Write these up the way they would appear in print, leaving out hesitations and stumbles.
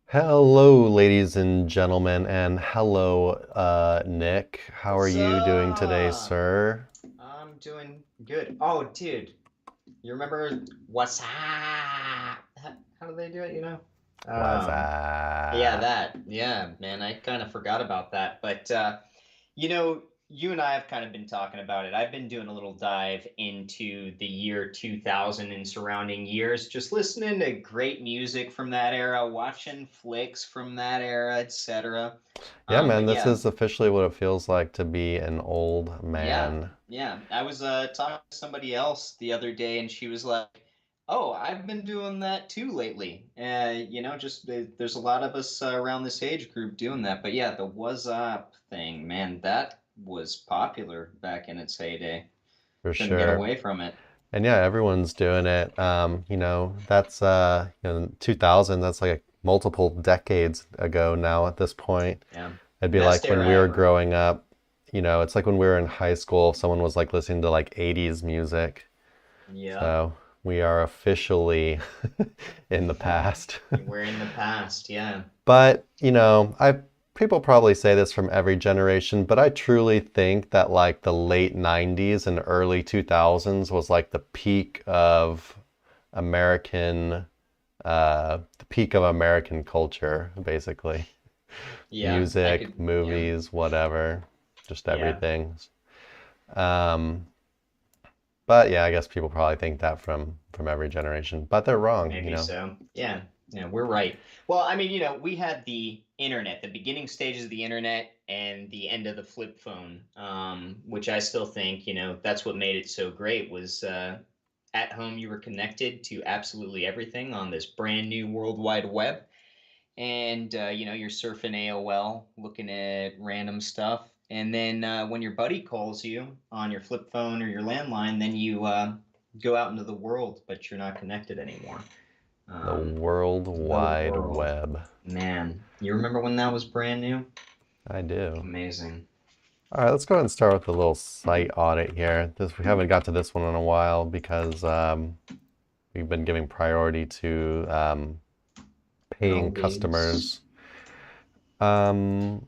Hello, ladies and gentlemen, and hello, Nick. How are What's you doing today, up? sir? I'm doing good. Oh, dude, you remember what's up? How do they do it, you know? What's Um, yeah, up? that. Yeah, man, I kind of forgot about that. But you and I have kind of been talking about it. I've been doing a little dive into the year 2000 and surrounding years, just listening to great music from that era, watching flicks from that era, etc. Yeah, man, But this yeah, is officially what it feels like to be an old Yeah, man. yeah. I was talking to somebody else the other day, and she was like, "Oh, I've been doing that too lately." Just there's a lot of us around this age group doing that. But yeah, the "was up" thing, man, that was popular back in its heyday. For Couldn't get sure. away from it. And yeah, everyone's doing it. That's 2000, that's like multiple decades ago now at this point. Yeah, It'd be best like when era we were ever. growing up, it's like when we were in high school, if someone was like listening to like 80s music. Yep. So we are officially in the past. We're in the past. Yeah. But, I people probably say this from every generation, but I truly think that like the late 90s and early 2000s was like American the peak of American culture, basically. Yeah, I Music, could. Yeah. movies, whatever, just Yeah. everything. Um, but yeah, I guess people probably think that from every generation, but they're Maybe wrong. so. Yeah, yeah, we're right. Well, I mean, we had the internet, the beginning stages of the internet and the end of the flip phone, which I still think, that's what made it so great was at home you were connected to absolutely everything on this brand new World Wide Web. And, you're surfing AOL, looking at random stuff. And then when your buddy calls you on your flip phone or your landline, then you go out into the world, but you're not connected anymore. The Um, World the Wide world. Web. Man, you remember when that was brand new? I do. Amazing. All right, let's go ahead and start with a little site audit here. We haven't got to this one in a while because we've been giving priority to No paying bigs. customers. Um,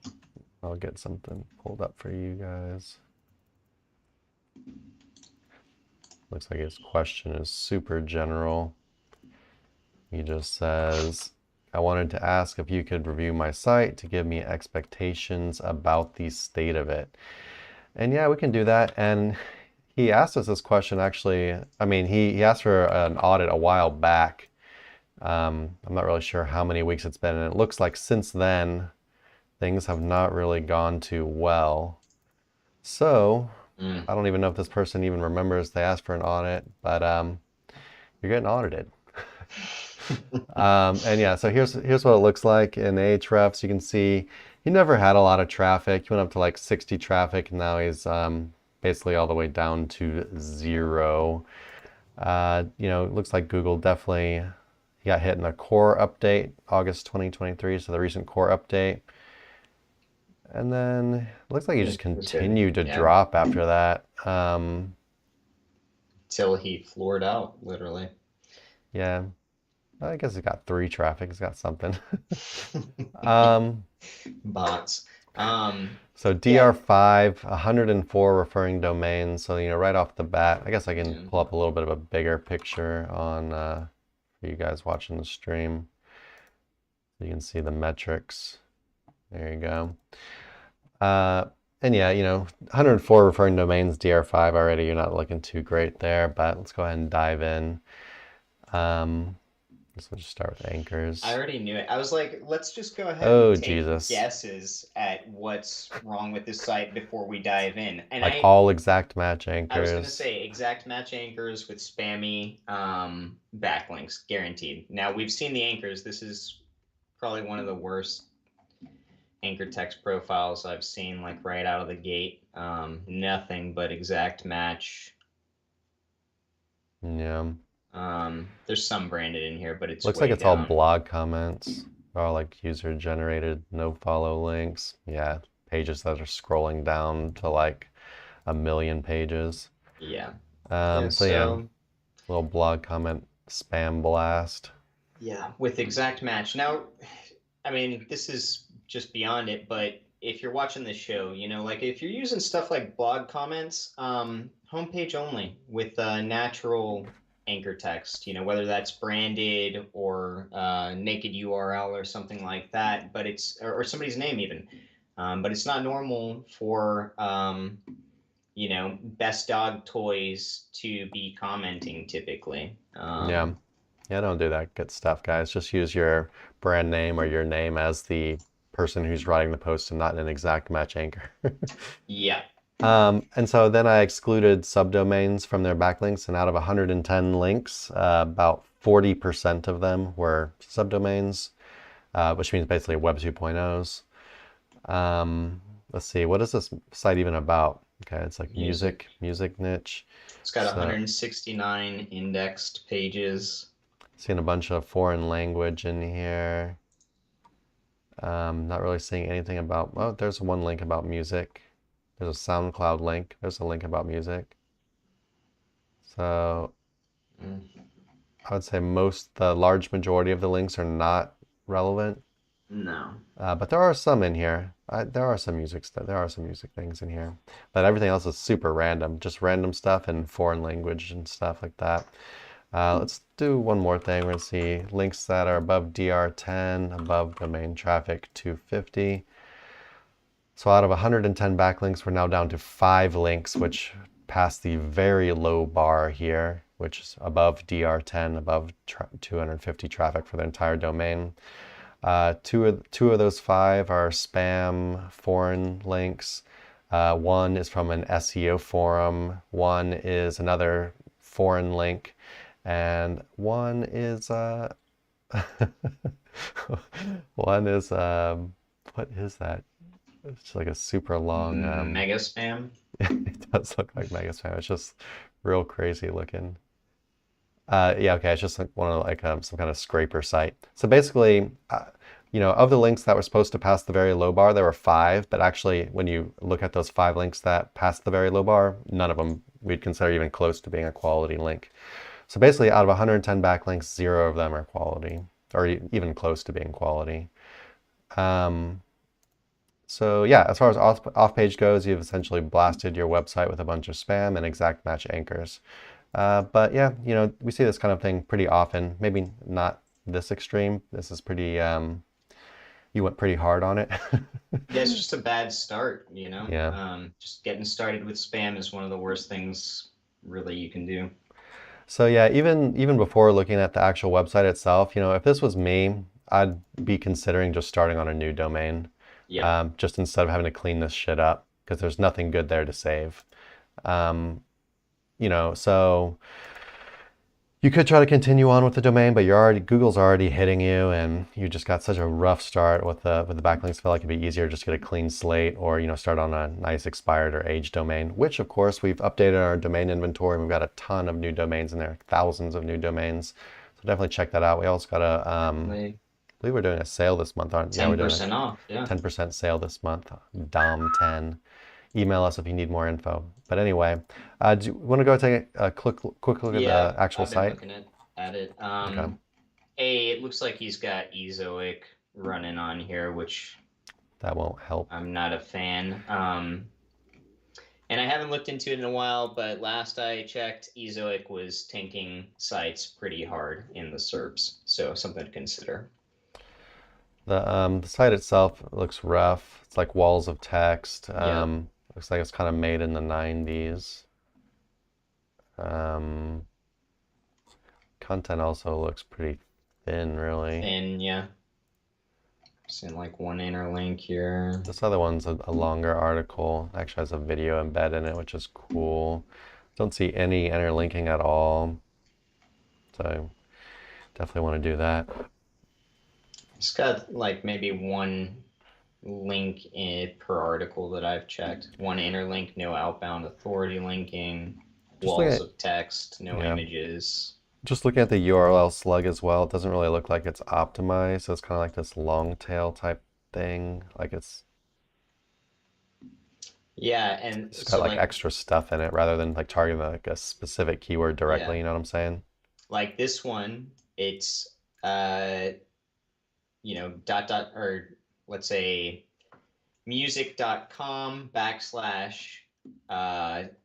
I'll get something pulled up for you guys. Looks like his question is super general. He just says, I wanted to ask if you could review my site to give me expectations about the state of it. And yeah, we can do that. And he asked us this question actually. I mean, he asked for an audit a while back. I'm not really sure how many weeks it's been. And it looks like since then, things have not really gone too well. So Mm. I don't even know if this person even remembers they asked for an audit, but you're getting audited. And yeah, so here's what it looks like in Ahrefs. You can see he never had a lot of traffic. He went up to like 60 traffic, and now he's basically all the way down to zero. It looks like Google definitely he got hit in a core update, August 2023, so the recent core update. And then it looks like he just It was good. continued to Yeah. drop after that. Till he floored out, literally. Yeah, I guess he's got three traffic. He's got something. um, Bots. Um, So yeah. DR5, 104 referring domains. So, right off the bat, I guess I can Yeah. pull up a little bit of a bigger picture on for you guys watching the stream. So you can see the metrics. There you go. Uh, and yeah, 104 referring domains, DR5 already. You're not looking too great there, but let's go ahead and dive in. We'll just start with I anchors. already knew it. I was like, let's just go ahead and Oh, take Jesus. guesses at what's wrong with this site before we dive in. And Like I all exact match I was gonna anchors. say exact match anchors with spammy backlinks, guaranteed. Now we've seen the anchors. This is probably one of the worst anchor text profiles I've seen, like right out of the gate. Nothing but exact match. Yeah. There's some branded in here, but it's Looks like way it's all down. blog comments, all like user generated, no follow links. Yeah, pages that are scrolling down to like a million pages. Yeah. Yeah, So yeah, so little blog comment spam blast. yeah, with exact match. Now, I mean, this is just beyond it, but if you're watching the show, like if you're using stuff like blog comments, homepage only with natural anchor text, whether that's branded or naked URL or something like that, but or somebody's name even. But it's not normal for, best dog toys to be commenting typically. Yeah. Yeah, don't do that good stuff, guys. Just use your brand name or your name as the person who's writing the post and not an exact match anchor. Yeah. And so then I excluded subdomains from their backlinks, and out of 110 links, about 40% of them were subdomains, which means basically Web 2.0s. Let's see, what is this site even about? Okay, it's like music niche. It's got 169 indexed pages. Seeing a bunch of foreign language in here. Not really seeing anything about, oh, there's one link about music. There's a SoundCloud link. There's a link about music. So I would say the large majority of the links are not relevant. No. But there are some in here. There are some music things in here. But everything else is super random, just random stuff and foreign language and stuff like that. Let's do one more thing. We're going to see links that are above DR10, above domain traffic 250. So out of 110 backlinks, we're now down to 5 links, which pass the very low bar here, which is above DR10, above 250 traffic for the entire domain. Two of those 5 are spam foreign links. One is from an SEO forum. One is another foreign link. And one is what is that? It's like a super long mega spam. It does look like mega spam. It's just real crazy looking. Yeah, okay, it's just like one of some kind of scraper site. So basically, of the links that were supposed to pass the very low bar, there were 5, but actually when you look at those 5 links that passed the very low bar, none of them we'd consider even close to being a quality link. So basically out of 110 backlinks, 0 of them are quality, or even close to being quality. So yeah, as far as off-page goes, you've essentially blasted your website with a bunch of spam and exact match anchors. But yeah, we see this kind of thing pretty often. Maybe not this extreme. This is pretty, you went pretty hard on it. Yeah, it's just a bad start, Yeah. Just getting started with spam is one of the worst things really you can do. So yeah, even before looking at the actual website itself, if this was me, I'd be considering just starting on a new domain. Yeah. Just instead of having to clean this shit up, because there's nothing good there to save. So you could try to continue on with the domain, but Google's already hitting you, and you just got such a rough start with the backlinks. I feel like it'd be easier just to get a clean slate, or start on a nice expired or aged domain. Which of course we've updated our domain inventory, and we've got a ton of new domains in there, thousands of new domains. So definitely check that out. We also got I believe we're doing a sale this month, aren't we? 10% off. Yeah. 10% sale this month. DOM10. Email us if you need more info. But anyway, do you want to go take a quick look at the actual site? I've been looking at it. Okay. It looks like he's got Ezoic running on here, which that won't help. I'm not a fan. And I haven't looked into it in a while, but last I checked, Ezoic was tanking sites pretty hard in the SERPs, so something to consider. The site itself looks rough. It's like walls of text. Looks like it's kind of made in the 90s. Content also looks pretty thin, really. Thin, yeah. Seen like one interlink here. This other one's a longer article. Actually has a video embed in it, which is cool. Don't see any interlinking at all. So definitely want to do that. It's got like maybe one link per article that I've checked. One interlink, no outbound authority linking, walls of text, no images. Just looking at the URL slug as well, it doesn't really look like it's optimized. So it's kind of like this long tail type thing. Like it's and it's got like extra stuff in it rather than like targeting like a specific keyword directly. You know what I'm saying? Like this one, it's or let's say music.com /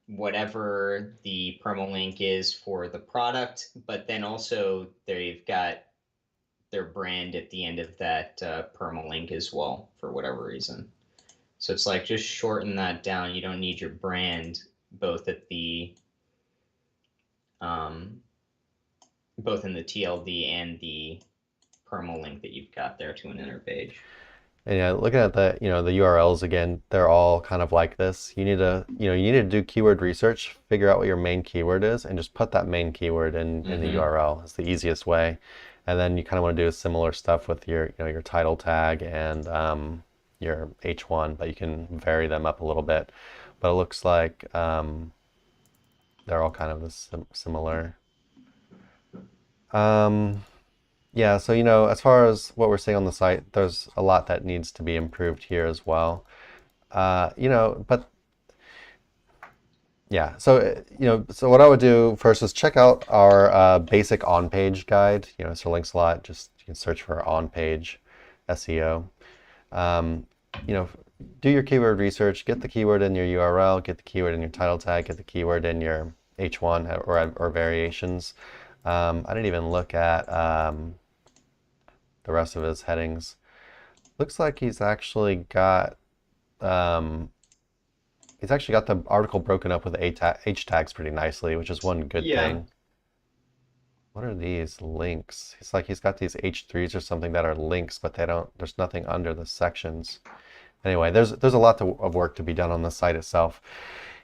whatever the permalink is for the product, but then also they've got their brand at the end of that permalink as well for whatever reason. So it's like just shorten that down. You don't need your brand both at the both in the TLD and the permalink that you've got there to an inner page. And yeah, looking at the, the URLs again, they're all kind of like this. You need to, you need to do keyword research, figure out what your main keyword is, and just put that main keyword in the URL. It's the easiest way. And then you kind of want to do similar stuff with your, your title tag and your H1, but you can vary them up a little bit. But it looks like they're all kind of similar. Yeah, so as far as what we're seeing on the site, there's a lot that needs to be improved here as well. But yeah, so so what I would do first is check out our basic on-page guide. So links a lot. Just you can search for on-page SEO. Do your keyword research. Get the keyword in your URL. Get the keyword in your title tag. Get the keyword in your H1 or variations. I didn't even look at the rest of his headings. Looks like he's actually got the article broken up with H tags pretty nicely, which is one good thing. What are these links? It's like he's got these H3s or something that are links, but there's nothing under the sections. Anyway, there's a lot of work to be done on the site itself.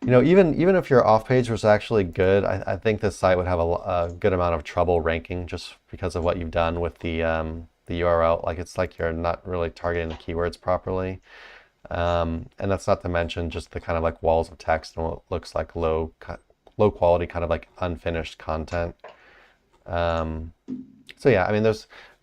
Even if your off page was actually good, I think this site would have a good amount of trouble ranking just because of what you've done with the URL. Like it's like you're not really targeting the keywords properly. And that's not to mention just the kind of like walls of text and what looks like low quality, kind of like unfinished content. So yeah, I mean,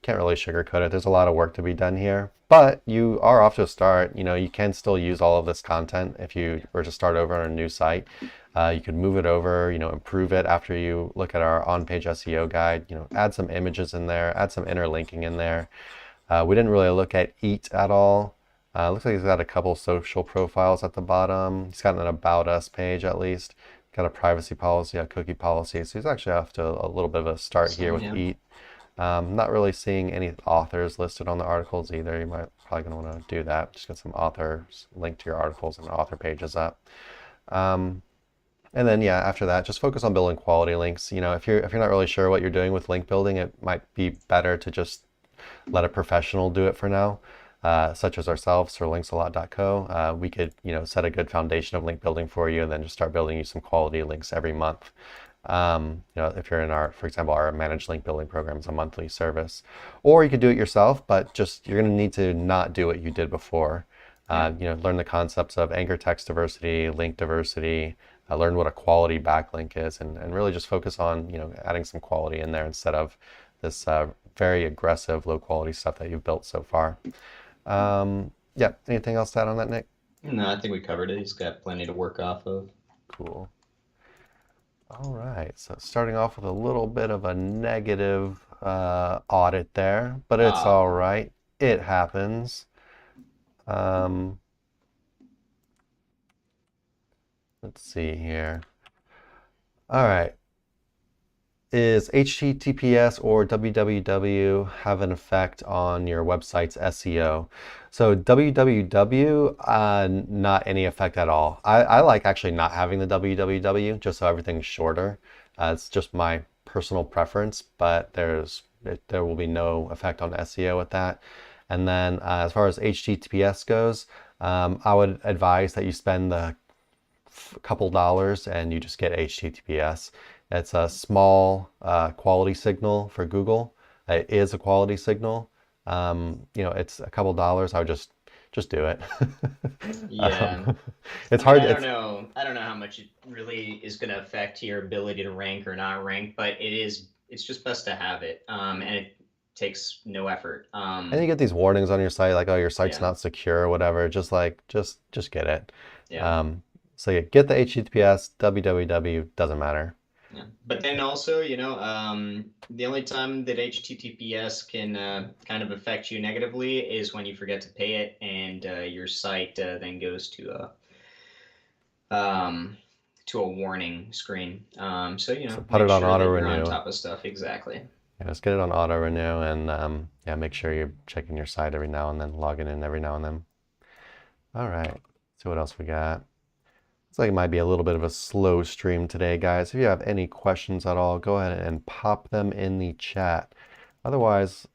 can't really sugarcoat it. There's a lot of work to be done here, but you are off to a start. You can still use all of this content if you were to start over on a new site. You could move it over, improve it after you look at our on-page SEO guide, add some images in there, add some interlinking in there. We didn't really look at EAT at all. Looks like he's got a couple social profiles at the bottom. He's got an About Us page at least. Got a privacy policy, a cookie policy. So he's actually off to a little bit of a start here with EAT. Not really seeing any authors listed on the articles either. You might probably going to want to do that. Just get some authors linked to your articles and author pages up. And then yeah, after that, just focus on building quality links. If you're not really sure what you're doing with link building, it might be better to just let a professional do it for now, such as ourselves or linksalot.co. We could set a good foundation of link building for you, and then just start building you some quality links every month. If you're in for example, our managed link building program is a monthly service, or you could do it yourself, but you're going to need to not do what you did before. Learn the concepts of anchor text diversity, link diversity, learn what a quality backlink is, and really just focus on, adding some quality in there instead of this very aggressive, low quality stuff that you've built so far. Yeah, anything else to add on that, Nick? No, I think we covered it. He's got plenty to work off of. Cool. All right, so starting off with a little bit of a negative audit there, but it's all right. It happens. Let's see here. All right. Is HTTPS or www have an effect on your website's SEO? So www, not any effect at all. I like actually not having the www just so everything's shorter. It's just my personal preference, but there will be no effect on SEO with that. And then as far as HTTPS goes, I would advise that you spend the couple dollars and you just get HTTPS. It's a small quality signal for Google. It is a quality signal. It's a couple dollars. I would just do it. Yeah. It's hard. I don't know how much it really is going to affect your ability to rank or not rank, but it's just best to have it. And it takes no effort. And you get these warnings on your site, like, oh, your site's not secure or whatever. Just get it. Yeah. So yeah, get the HTTPS, www, doesn't matter. Yeah. But then also, the only time that HTTPS can kind of affect you negatively is when you forget to pay it, and your site then goes um, to a warning screen. So So put make it on sure auto that you're on renew. top of stuff. Exactly. Yeah, just get it on auto renew, and yeah, make sure you're checking your site every now and then, logging in every now and then. All right, see what else we got. Looks like it might be a little bit of a slow stream today, guys. If you have any questions at all, go ahead and pop them in the chat. Otherwise,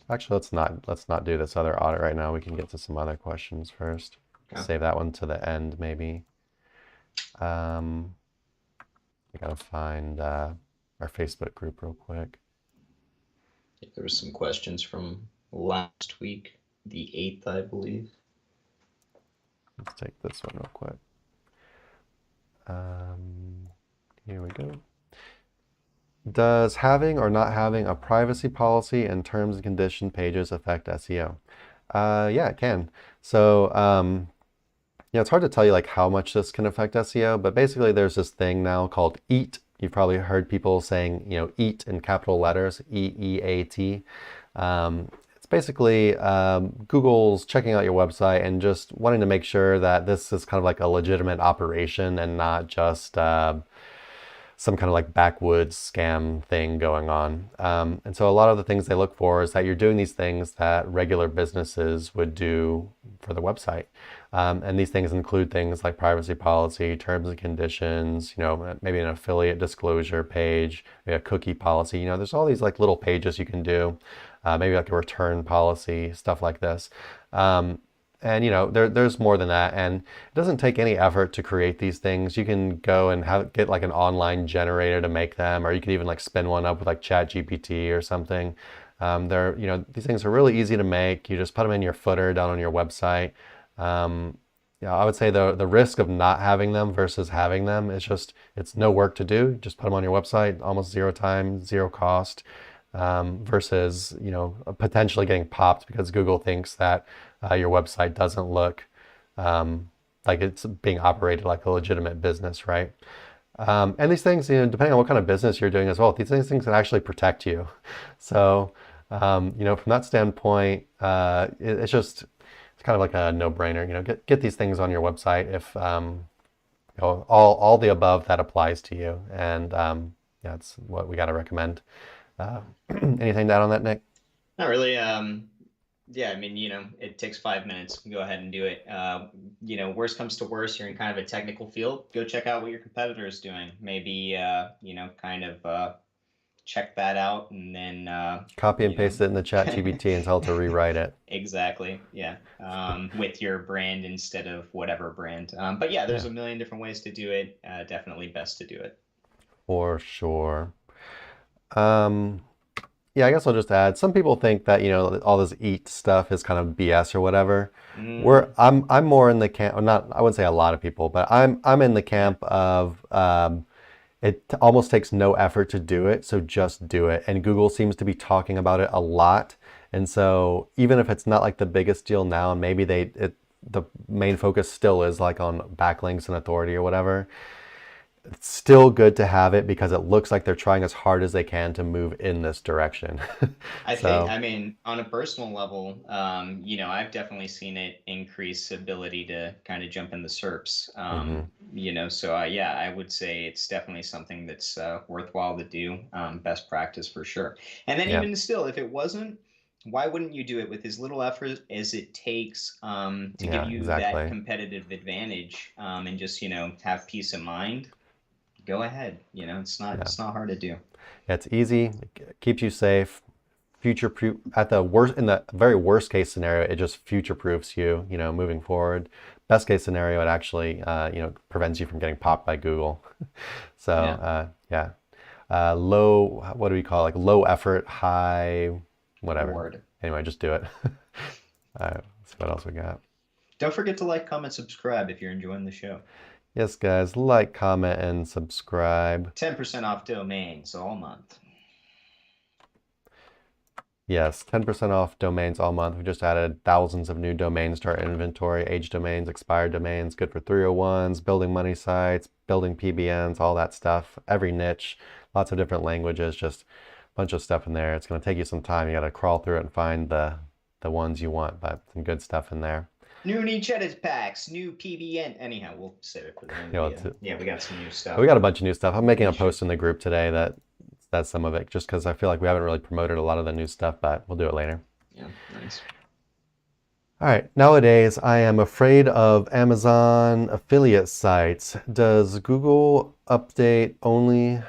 actually let's not do this other audit right now. We can get to some other questions first. Okay. Save that one to the end, maybe. I gotta find our Facebook group real quick. There was some questions from last week, the 8th, I believe. Let's take this one real quick. Here we go. Does having or not having a privacy policy and terms and condition pages affect SEO? Yeah, it can. So, it's hard to tell you like how much this can affect SEO, but basically there's this thing now called EAT. You've probably heard people saying, EAT in capital letters, EEAT. It's basically Google's checking out your website and just wanting to make sure that this is kind of like a legitimate operation and not just some kind of like backwoods scam thing going on. And so a lot of the things they look for is that you're doing these things that regular businesses would do for the website. And these things include things like privacy policy, terms and conditions, maybe an affiliate disclosure page, maybe a cookie policy. There's all these like little pages you can do, maybe like a return policy, stuff like this. And there's more than that, and it doesn't take any effort to create these things. You can go and get like an online generator to make them, or you can even like spin one up with like ChatGPT or something. These things are really easy to make. You just put them in your footer down on your website. I would say the risk of not having them versus having them is it's no work to do. Just put them on your website, almost zero time, zero cost. Versus potentially getting popped because Google thinks that your website doesn't look like it's being operated like a legitimate business, right? And these things, depending on what kind of business you're doing as well, these things can actually protect you. So, from that standpoint, it's kind of like a no-brainer. Get these things on your website if all the above that applies to you, and that's what we got to recommend. Anything to add on that, Nick? Not really. Yeah, I mean, it takes 5 minutes. Go ahead and do it. Worst comes to worst, you're in kind of a technical field. Go check out what your competitor is doing. Maybe, check that out and then copy and paste it in the ChatGPT and tell it to rewrite it. Exactly. Yeah. With your brand instead of whatever brand. But yeah, there's a million different ways to do it. Definitely best to do it. For sure. Yeah, I guess I'll just add. Some people think that all this EAT stuff is kind of BS or whatever. I'm more in the camp. Not, I wouldn't say a lot of people, but I'm in the camp of it almost takes no effort to do it, so just do it. And Google seems to be talking about it a lot, and so even if it's not like the biggest deal now, and maybe the main focus still is like on backlinks and authority or whatever. It's still good to have it because it looks like they're trying as hard as they can to move in this direction. I mean, on a personal level, I've definitely seen it increase ability to kind of jump in the SERPs. So I would say it's definitely something that's worthwhile to do. Best practice for sure. And then even still, if it wasn't, why wouldn't you do it with as little effort as it takes to give you that competitive advantage and just, have peace of mind? Go ahead. It's not hard to do. Yeah, it's easy. It keeps you safe. Future-proof in the very worst case scenario, it just future-proofs you, moving forward. Best case scenario, it actually, prevents you from getting popped by Google. So, low, what do we call it? Like low effort, high, whatever. Reward. Anyway, just do it. Let's see what else we got. Don't forget to like, comment, subscribe if you're enjoying the show. Yes, guys, like, comment, and subscribe. 10% off domains all month. Yes, 10% off domains all month. We just added thousands of new domains to our inventory. Age domains, expired domains, good for 301s, building money sites, building PBNs, all that stuff, every niche, lots of different languages, just a bunch of stuff in there. It's going to take you some time. You got to crawl through it and find the ones you want, but some good stuff in there. New niche edit packs, new PBN. Anyhow, we'll save it for the end of the yeah, we got some new stuff. We got a bunch of new stuff. I'm making a post in the group today that's some of it, just because I feel like we haven't really promoted a lot of the new stuff, but we'll do it later. Yeah, nice. All right, nowadays I am afraid of Amazon affiliate sites. Does Google update only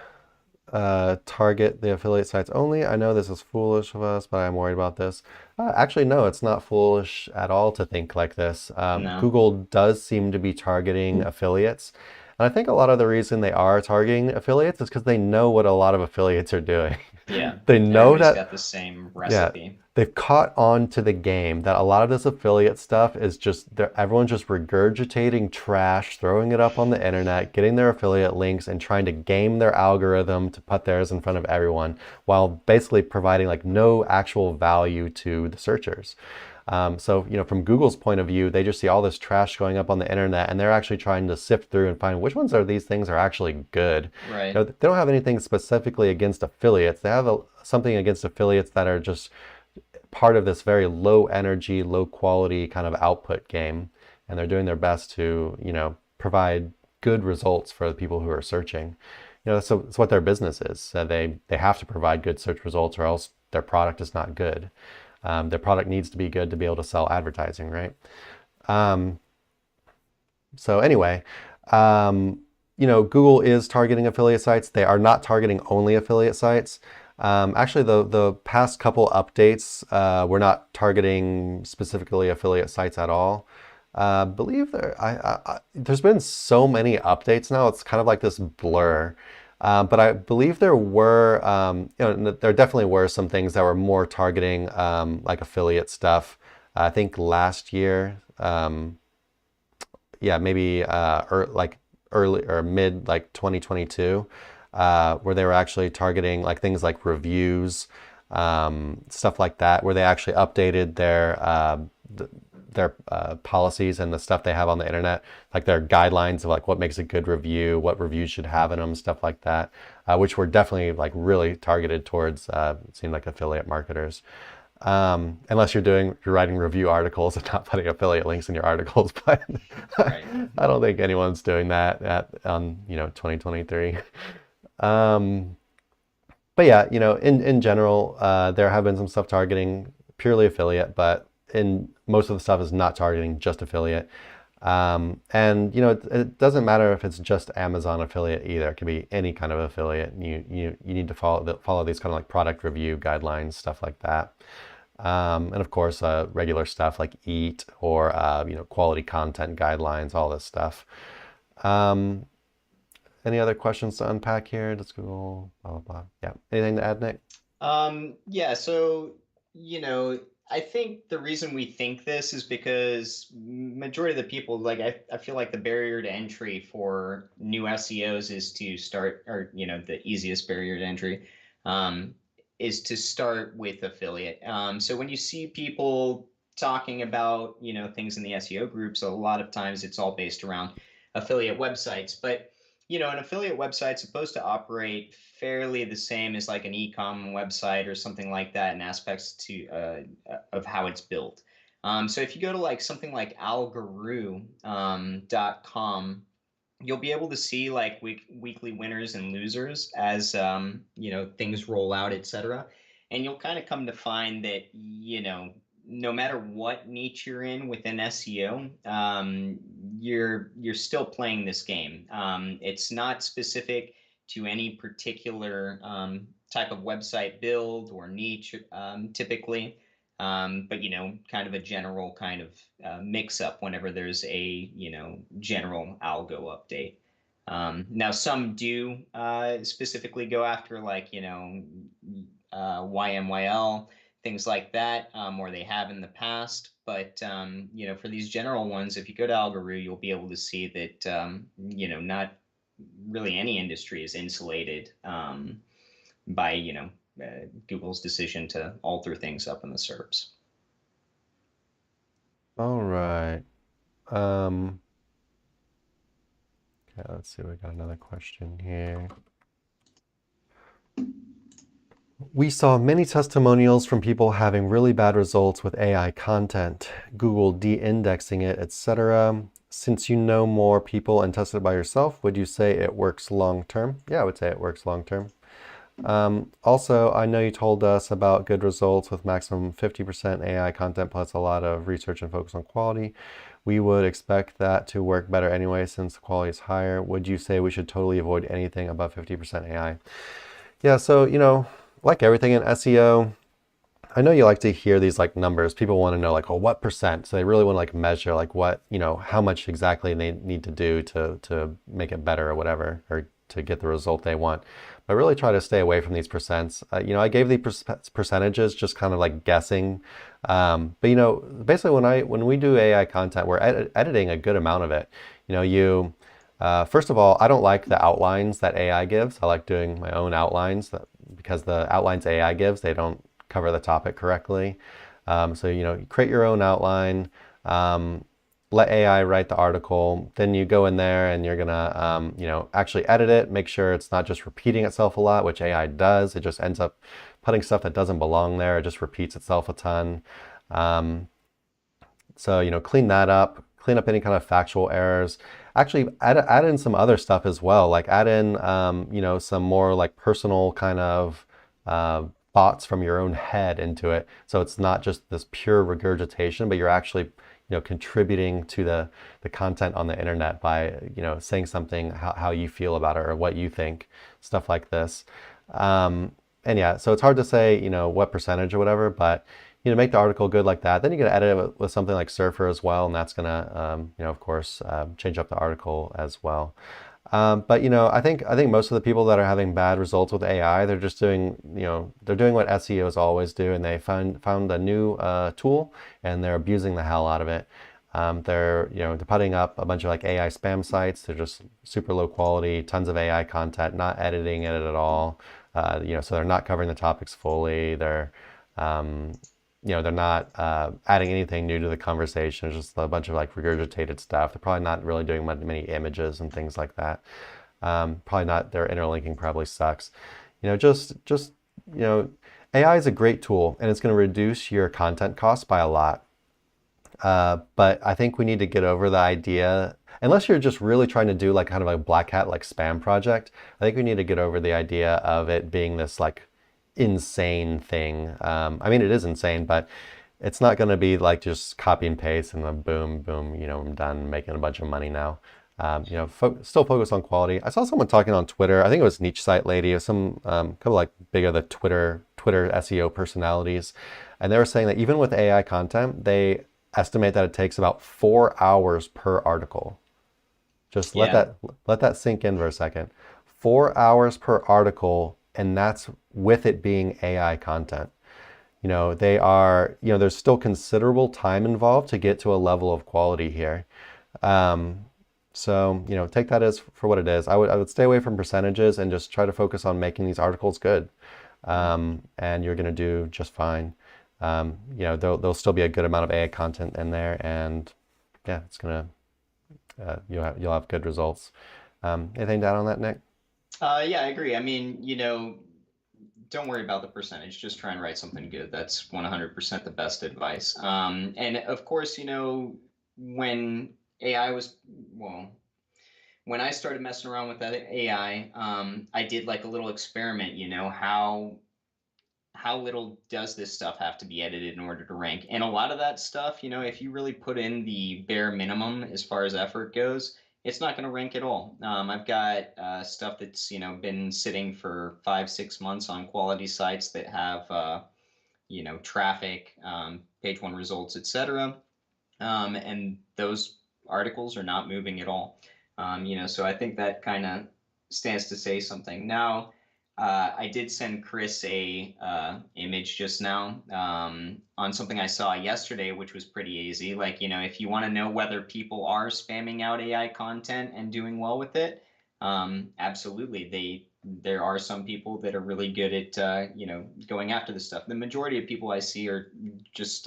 target the affiliate sites only? I know this is foolish of us, but I'm worried about this. Actually, no, it's not foolish at all to think like this. No. Google does seem to be targeting affiliates. And I think a lot of the reason they are targeting affiliates is because they know what a lot of affiliates are doing. Yeah. They know Everybody's that got the same recipe. Yeah, they've caught on to the game that a lot of this affiliate stuff is just everyone's just regurgitating trash, throwing it up on the internet, getting their affiliate links, and trying to game their algorithm to put theirs in front of everyone, while basically providing like no actual value to the searchers. So, from Google's point of view, they just see all this trash going up on the internet, and they're actually trying to sift through and find which ones are these things are actually good. Right. They don't have anything specifically against affiliates. They have something against affiliates that are just part of this very low energy, low quality kind of output game, and they're doing their best to, provide good results for the people who are searching. So it's what their business is. They have to provide good search results, or else their product is not good. Their product needs to be good to be able to sell advertising, right? So anyway, Google is targeting affiliate sites. They are not targeting only affiliate sites. Actually, the past couple updates were not targeting specifically affiliate sites at all. Believe there's been so many updates now. It's kind of like this blur. But I believe there were, there definitely were some things that were more targeting like affiliate stuff. I think last year, maybe like early or mid like 2022, where they were actually targeting like things like reviews, stuff like that, where they actually updated their policies and the stuff they have on the internet, like their guidelines of like what makes a good review, what reviews should have in them, stuff like that, which were definitely like really targeted towards it seemed like affiliate marketers. Unless you're writing review articles and not putting affiliate links in your articles, but Right. I don't think anyone's doing that on 2023. But yeah, in general, there have been some stuff targeting purely affiliate, but most of the stuff is not targeting just affiliate. And it doesn't matter if it's just Amazon affiliate either. It can be any kind of affiliate. You need to follow these kind of like product review guidelines, stuff like that. And of course, regular stuff like EAT or quality content guidelines, all this stuff. Any other questions to unpack here? Let's go blah blah blah. Yeah. Anything to add, Nick? Yeah. So I think the reason we think this is because majority of the people, like I feel like the barrier to entry for new SEOs is to start, or the easiest barrier to entry is to start with affiliate. So when you see people talking about things in the SEO groups, a lot of times it's all based around affiliate websites, but an affiliate website's supposed to operate fairly the same as like an e-com website or something like that in aspects of how it's built. So if you go to like something like algoroo.com, you'll be able to see like weekly winners and losers as things roll out, etc. And you'll kind of come to find that no matter what niche you're in within SEO, you're still playing this game. It's not specific to any particular type of website build or niche, typically, but kind of a general kind of mix up whenever there's a general algo update. Now, some do specifically go after like YMYL, things like that, or they have in the past. But for these general ones, if you go to Algoroo, you'll be able to see that not really any industry is insulated by Google's decision to alter things up in the SERPs. All right. Yeah, let's see. We got another question here. We saw many testimonials from people having really bad results with AI content, Google de-indexing it, etc. Since you know more people and tested it by yourself, would you say it works long term? Yeah, I would say it works long term. Also, I know you told us about good results with maximum 50% AI content plus a lot of research and focus on quality. We would expect that to work better anyway since the quality is higher. Would you say we should totally avoid anything above 50% AI? Yeah, so, like everything in SEO, I know you like to hear these like numbers. People want to know like, well, what percent? So they really want to like measure like what, how much exactly they need to do to make it better or whatever, or to get the result they want. But really try to stay away from these percents. I gave the percentages just kind of like guessing. But basically when we do AI content, we're editing a good amount of it. First of all, I don't like the outlines that AI gives. I like doing my own outlines because the outlines AI gives, they don't cover the topic correctly. So create your own outline, let AI write the article, then you go in there and you're gonna, actually edit it, make sure it's not just repeating itself a lot, which AI does. It just ends up putting stuff that doesn't belong there. It just repeats itself a ton. So clean that up, clean up any kind of factual errors. Actually, add in some other stuff as well, like add in, some more like personal kind of thoughts from your own head into it. So it's not just this pure regurgitation, but you're actually, contributing to the content on the internet by, saying something, how you feel about it or what you think, stuff like this. And yeah, so it's hard to say, what percentage or whatever, but make the article good like that. Then you can edit it with something like Surfer as well, and that's gonna, of course, change up the article as well. But I think most of the people that are having bad results with AI, they're just doing, they're doing what SEOs always do, and they found a new tool, and they're abusing the hell out of it. They're putting up a bunch of like AI spam sites. They're just super low quality, tons of AI content, not editing it at all. So they're not covering the topics fully. They're not adding anything new to the conversation. It's just a bunch of like regurgitated stuff. They're probably not really doing many images and things like that. Probably not, their interlinking probably sucks. AI is a great tool and it's going to reduce your content costs by a lot. But I think we need to get over the idea, unless you're just really trying to do like kind of a black hat like spam project, I think we need to get over the idea of it being this like insane thing. I mean, it is insane, but it's not going to be like just copy and paste and then boom, boom, I'm done making a bunch of money now. Still focus on quality. I saw someone talking on Twitter. I think it was Niche Site Lady or some couple like big of the Twitter SEO personalities, and they were saying that even with AI content, they estimate that it takes about 4 hours per article. Just let that sink in for a second. 4 hours per article, and that's with it being AI content. There's still considerable time involved to get to a level of quality here. So take that as for what it is. I would stay away from percentages and just try to focus on making these articles good. And you're going to do just fine. There'll still be a good amount of AI content in there, and yeah, it's gonna you'll have good results. Anything to add on that, Nick? Yeah, I agree. I mean, don't worry about the percentage. Just try and write something good. That's 100% the best advice. And of course, when AI was, well, when I started messing around with that AI, I did like a little experiment, how little does this stuff have to be edited in order to rank? And a lot of that stuff, if you really put in the bare minimum as far as effort goes, it's not going to rank at all. I've got stuff that's been sitting for 5-6 months on quality sites that have traffic, page one results, etc. And those articles are not moving at all. So I think that kind of stands to say something. Now, I did send Chris a image just now on something I saw yesterday, which was pretty easy. Like, if you want to know whether people are spamming out AI content and doing well with it, absolutely. There are some people that are really good at going after this stuff. The majority of people I see are just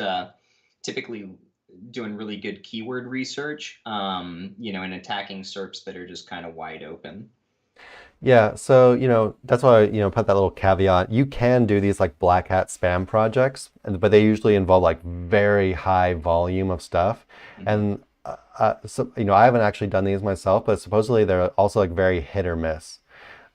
typically doing really good keyword research, and attacking SERPs that are just kind of wide open. Yeah, so that's why put that little caveat. You can do these like black hat spam projects, but they usually involve like very high volume of stuff. Mm-hmm. And so I haven't actually done these myself, but supposedly they're also like very hit or miss.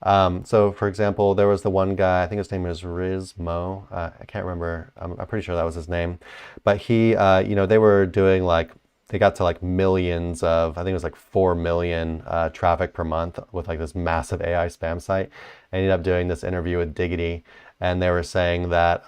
So for example, there was the one guy, I think his name is Riz Mo. I can't remember. I'm pretty sure that was his name. But he, they were doing like, they got to like millions of, I think it was like 4 million traffic per month with like this massive AI spam site. I ended up doing this interview with Diggity, and they were saying that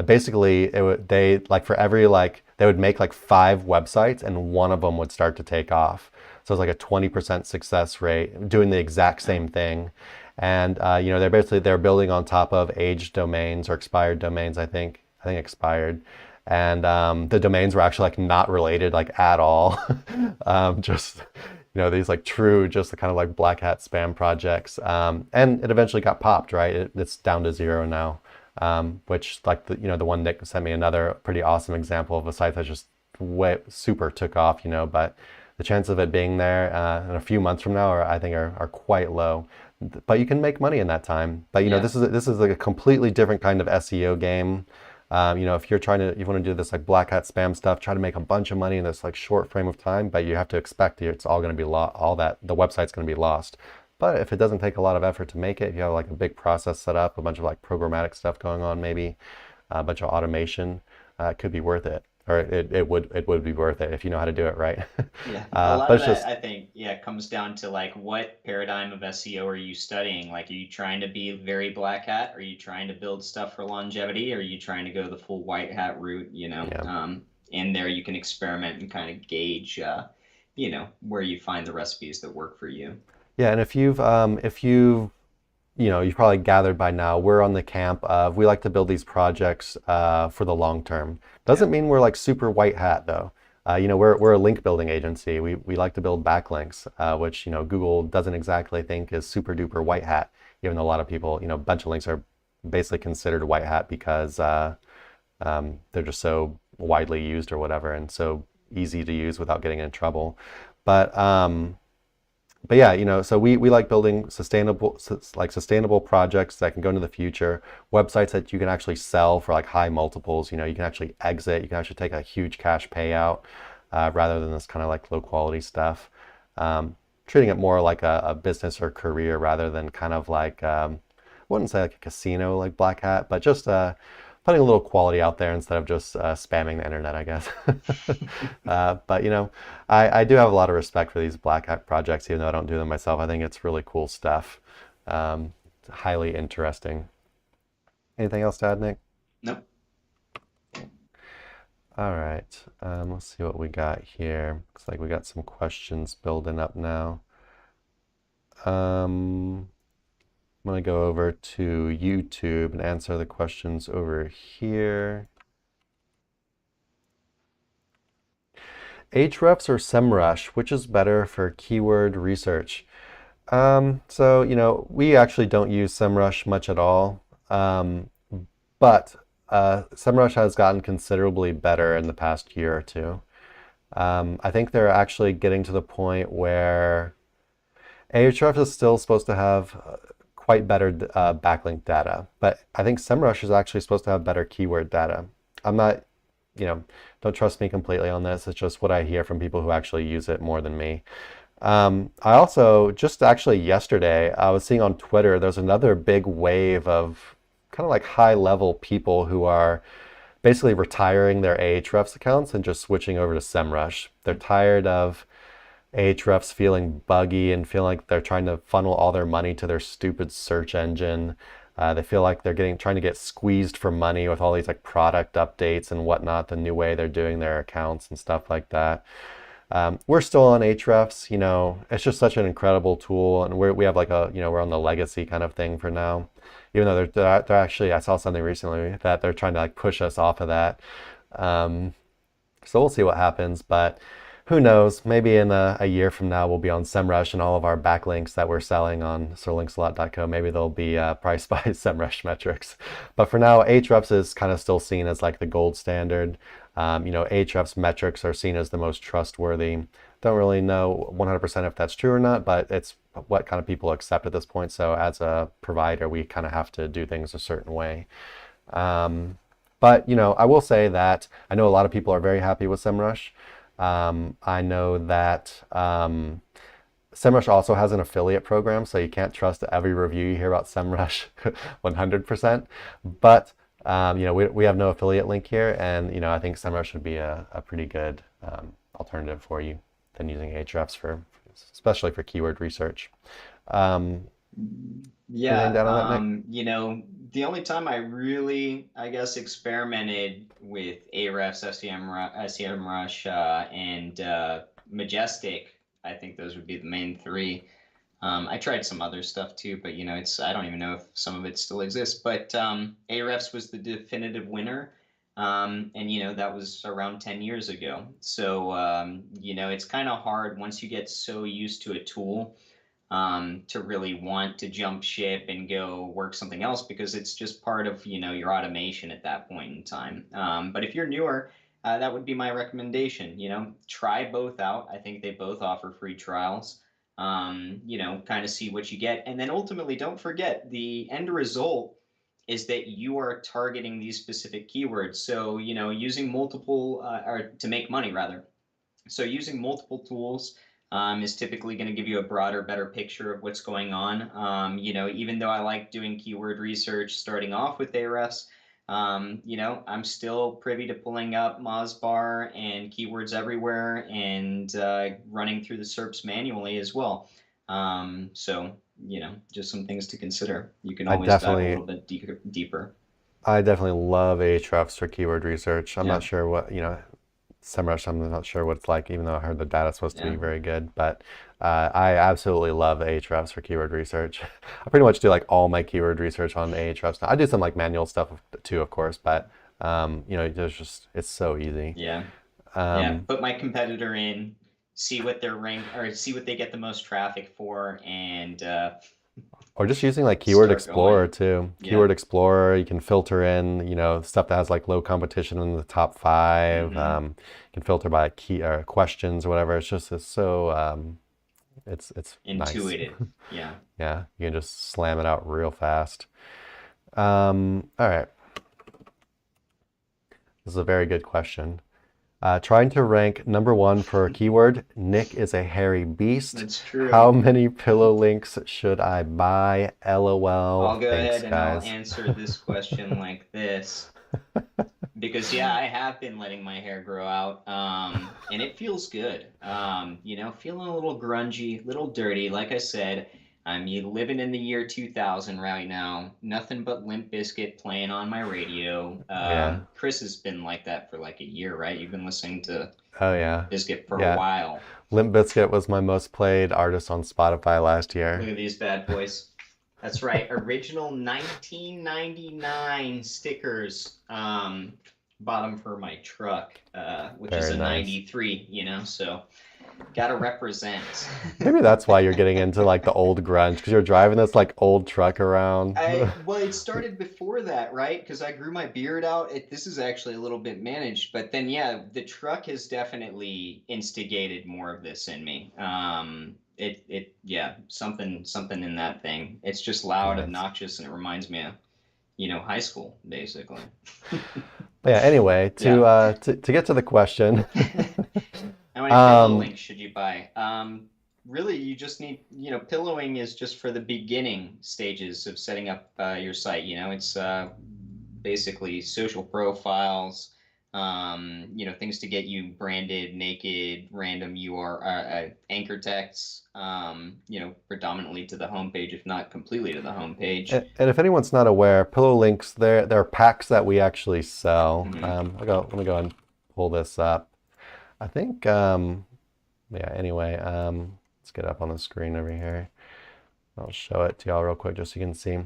basically they like for every like, they would make like 5 websites and one of them would start to take off. So it's like a 20% success rate doing the exact same thing. And they're building on top of aged domains or expired domains, I think expired. And the domains were actually like not related like at all. Just these like true, just the kind of like black hat spam projects. And it eventually got popped, right? It's down to 0 now. Which like the one Nick sent me another pretty awesome example of a site that just way super took off, but the chance of it being there in a few months from now I think are quite low. But you can make money in that time. But Yeah. this is like a completely different kind of SEO game. If you want to do this like black hat spam stuff, try to make a bunch of money in this like short frame of time, but you have to expect it's all going to be all that the website's going to be lost. But if it doesn't take a lot of effort to make it, if you have like a big process set up, a bunch of like programmatic stuff going on, maybe a bunch of automation, it could be worth it. Or it would be worth it if you know how to do it right. Yeah, a lot But of it's that just I think, yeah, comes down to like what paradigm of SEO are you studying? Like, are you trying to be very black hat? Are you trying to build stuff for longevity? Or are you trying to go the full white hat route? yeah. In there you can experiment and kind of gauge, where you find the recipes that work for you. Yeah, and if you've probably gathered by now, we're on the camp of we like to build these projects for the long term. Yeah. Doesn't mean we're like super white hat though. We're a link building agency. We like to build backlinks, which Google doesn't exactly think is super duper white hat, even though a lot of people, a bunch of links are basically considered white hat because they're just so widely used or whatever, and so easy to use without getting in trouble. But yeah, so we like building sustainable projects that can go into the future, websites that you can actually sell for like high multiples. You can actually exit, you can actually take a huge cash payout rather than this kind of like low quality stuff. Treating it more like a business or career rather than kind of like, I wouldn't say like a casino like Black Hat, but just putting a little quality out there instead of just spamming the internet, I guess. But I do have a lot of respect for these Black Hat projects, even though I don't do them myself. I think it's really cool stuff. Highly interesting. Anything else to add, Nick? Nope. All right. Let's see what we got here. Looks like we got some questions building up now. I'm going to go over to YouTube and answer the questions over here. Ahrefs or SEMrush, which is better for keyword research? So, we actually don't use SEMrush much at all, but SEMrush has gotten considerably better in the past year or two. I think they're actually getting to the point where Ahrefs is still supposed to have quite better backlink data, but I think SEMrush is actually supposed to have better keyword data. I'm not, don't trust me completely on this. It's just what I hear from people who actually use it more than me. I also, just actually yesterday, I was seeing on Twitter, there's another big wave of kind of like high level people who are basically retiring their Ahrefs accounts and just switching over to SEMrush. They're tired of Ahrefs feeling buggy and feel like they're trying to funnel all their money to their stupid search engine. They feel like they're trying to get squeezed for money with all these like product updates and whatnot, the new way they're doing their accounts and stuff like that. We're still on Ahrefs, it's just such an incredible tool, and we have like we're on the legacy kind of thing for now. Even though they're actually, I saw something recently that they're trying to like push us off of that. So we'll see what happens, but who knows? Maybe in a year from now, we'll be on SEMrush and all of our backlinks that we're selling on sirlinksalot.co, maybe they'll be priced by SEMrush metrics. But for now, Ahrefs is kind of still seen as like the gold standard. Ahrefs metrics are seen as the most trustworthy. Don't really know 100% if that's true or not, but it's what kind of people accept at this point. So as a provider, we kind of have to do things a certain way. But I will say that I know a lot of people are very happy with SEMrush. I know that SEMrush also has an affiliate program, so you can't trust every review you hear about SEMrush 100%. But we have no affiliate link here, and I think SEMrush would be a pretty good alternative for you than using Ahrefs especially for keyword research. Anything down on that, Nick? The only time I really, I guess, experimented with Ahrefs, SEMrush, and Majestic, I think those would be the main three. I tried some other stuff too, but I don't even know if some of it still exists. But Ahrefs was the definitive winner, and that was around 10 years ago. So it's kind of hard once you get so used to a tool to really want to jump ship and go work something else, because it's just part of your automation at that point in time. But if you're newer, that would be my recommendation. Try both out. I think they both offer free trials. Kind of see what you get, and then ultimately, don't forget, the end result is that you are targeting these specific keywords. So using multiple or to make money rather. So using multiple tools is typically going to give you a broader, better picture of what's going on. Even though I like doing keyword research starting off with Ahrefs, I'm still privy to pulling up Mozbar and keywords everywhere and running through the SERPs manually as well. So just some things to consider. You can always dive a little bit deeper. I definitely love Ahrefs for keyword research. I'm not sure what, SEMrush, I'm not sure what it's like, even though I heard the data's supposed to be very good. But I absolutely love Ahrefs for keyword research. I pretty much do like all my keyword research on Ahrefs now. I do some like manual stuff too, of course, but it's so easy. Put my competitor in, see what they're ranked, or see what they get the most traffic for, and or just using like Keyword Explorer too. Keyword Explorer, you can filter in, stuff that has like low competition in the top 5. You can filter by key questions or whatever. It's so it's intuitive. Nice. Yeah, you can just slam it out real fast. All right. This is a very good question. Trying to rank #1 for a keyword. Nick is a hairy beast. That's true. How many pillow links should I buy? LOL. I'll go ahead and I'll answer this question like this. Because I have been letting my hair grow out, and it feels good. Feeling a little grungy, a little dirty. Like I said, I'm living in the year 2000 right now. Nothing but Limp Bizkit playing on my radio. Chris has been like that for like a year, right? You've been listening to Bizkit for a while. Limp Bizkit was my most played artist on Spotify last year. Look at these bad boys. That's right. Original 1999 stickers. Bottom for my truck, which is a 93, so gotta represent. Maybe that's why you're getting into like the old grunge, because you're driving this like old truck around. Well, it started before that, right? Because I grew my beard out. This is actually a little bit managed, but then the truck has definitely instigated more of this in me. Something in that thing. It's just loud, obnoxious, and it reminds me of high school, basically. Anyway, to get to the question. How many pillow links should you buy? Really, you just need, pillowing is just for the beginning stages of setting up your site. It's basically social profiles, things to get you branded, naked, random URL, anchor texts, predominantly to the homepage, if not completely to the homepage. And if anyone's not aware, pillow links, they're packs that we actually sell. Let me go and pull this up. I think, anyway, let's get up on the screen over here. I'll show it to y'all real quick just so you can see.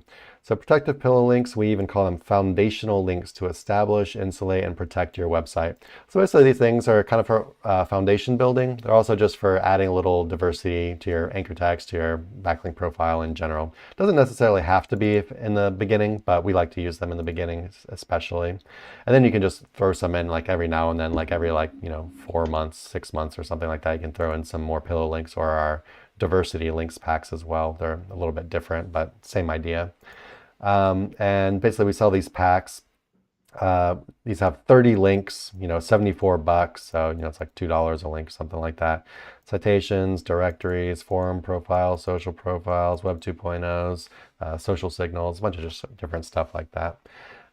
So protective pillar links, we even call them foundational links to establish, insulate, and protect your website. So basically these things are kind of for foundation building. They're also just for adding a little diversity to your anchor text, to your backlink profile in general. It doesn't necessarily have to be in the beginning, but we like to use them in the beginning especially. And then you can just throw some in like every now and then, like every 4 months, 6 months or something like that. You can throw in some more pillar links or our diversity links packs as well. They're a little bit different, but same idea. And basically we sell these packs. These have 30 links, $74. So, it's like $2 a link, something like that. Citations, directories, forum profiles, social profiles, web 2.0s, social signals, a bunch of just different stuff like that.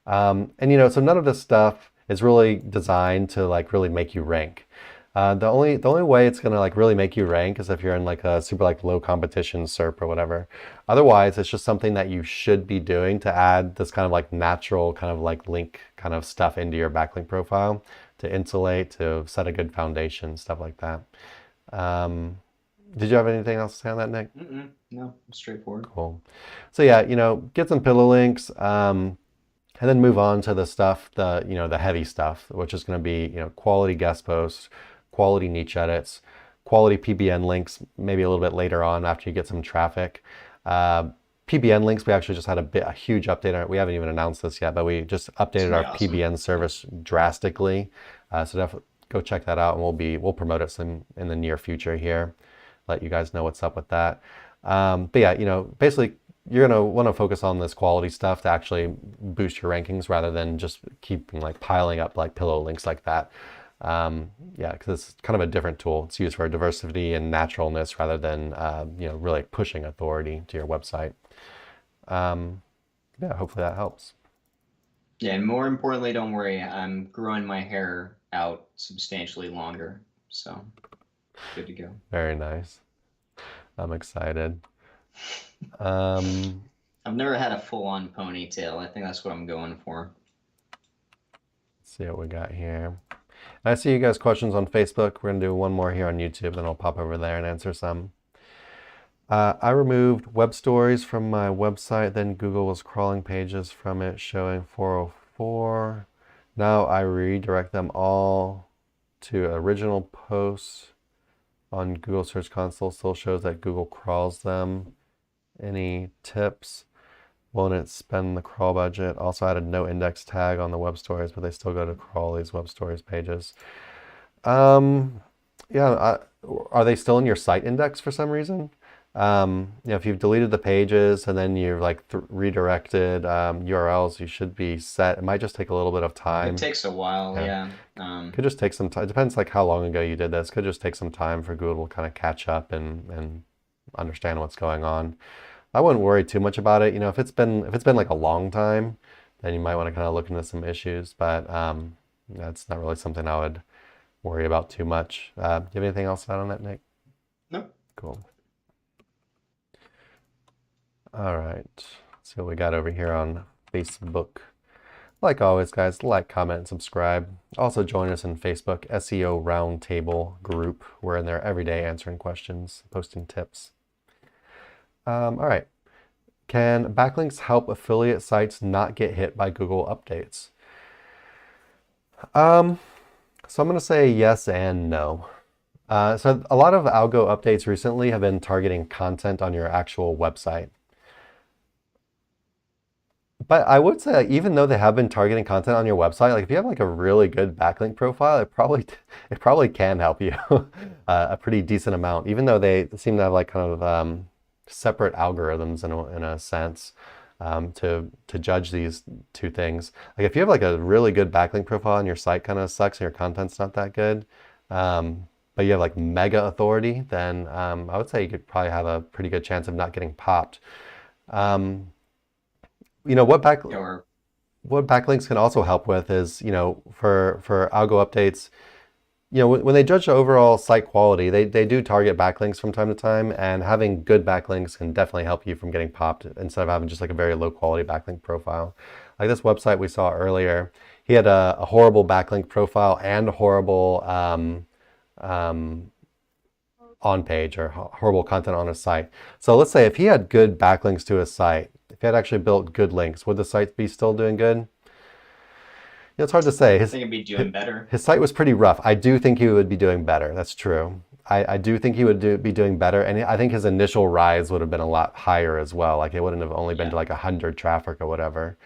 And so none of this stuff is really designed to really make you rank. The only way it's gonna really make you rank is if you're in a super low competition SERP or whatever. Otherwise, it's just something that you should be doing to add this kind of natural kind of link kind of stuff into your backlink profile to insulate, to set a good foundation, stuff like that. Did you have anything else to say on that, Nick? No, straightforward. Cool. So yeah, get some pillar links. And then move on to the stuff, the heavy stuff, which is going to be, quality guest posts, quality niche edits, quality PBN links, maybe a little bit later on after you get some traffic. PBN links, we actually just had a huge update on it. We haven't even announced this yet, but we just updated our awesome PBN service drastically. So definitely go check that out, and we'll promote it some in the near future here. Let you guys know what's up with that. But yeah, basically, you're going to want to focus on this quality stuff to actually boost your rankings rather than just keep piling up pillow links like that. Yeah, because it's kind of a different tool. It's used for diversity and naturalness rather than, really pushing authority to your website. Yeah, hopefully that helps. Yeah, and more importantly, don't worry, I'm growing my hair out substantially longer, so good to go. Very nice. I'm excited. I've never had a full-on ponytail. I think that's what I'm going for. Let's see what we got here. I see you guys' questions on Facebook. We're going to do one more here on YouTube, then I'll pop over there and answer some. I removed web stories from my website, then Google was crawling pages from it showing 404. Now I redirect them all to original posts on Google Search Console. Still shows that Google crawls them. Any tips? Won't it spend the crawl budget? Also added no index tag on the web stories, but they still go to crawl these web stories pages. Yeah, are they still in your site index for some reason? If you've deleted the pages and then you've redirected URLs, you should be set. It might just take a little bit of time. It takes a while, yeah. Could just take some time. It depends how long ago you did this. Could just take some time for Google to kind of catch up and understand what's going on. I wouldn't worry too much about it. If it's been a long time, then you might want to kind of look into some issues. But that's not really something I would worry about too much. Do you have anything else to add on that, Nick? No. Cool. All right. Let's see what we got over here on Facebook. Like always, guys, like, comment, and subscribe. Also join us in Facebook SEO Roundtable group. We're in there every day answering questions, posting tips. All right. Can backlinks help affiliate sites not get hit by Google updates? So I'm going to say yes and no. So a lot of algo updates recently have been targeting content on your actual website. But I would say, even though they have been targeting content on your website, if you have a really good backlink profile, it probably can help you a pretty decent amount, even though they seem to have kind of separate algorithms in a sense to judge these two things. If you have a really good backlink profile and your site kind of sucks and your content's not that good, but you have mega authority, then I would say you could probably have a pretty good chance of not getting popped. What backlinks can also help with is, for algo updates, when they judge the overall site quality, they do target backlinks from time to time, and having good backlinks can definitely help you from getting popped instead of having just a very low quality backlink profile. Like this website we saw earlier, he had a horrible backlink profile and a horrible on page or horrible content on his site. So let's say if he had good backlinks to his site, if he had actually built good links, would the site be still doing good? It's hard to say. I think it'd be doing better. His site was pretty rough. I do think he would be doing better. That's true. I do think he would be doing better, and I think his initial rise would have been a lot higher as well. Like it wouldn't have only been to like 100 traffic or whatever.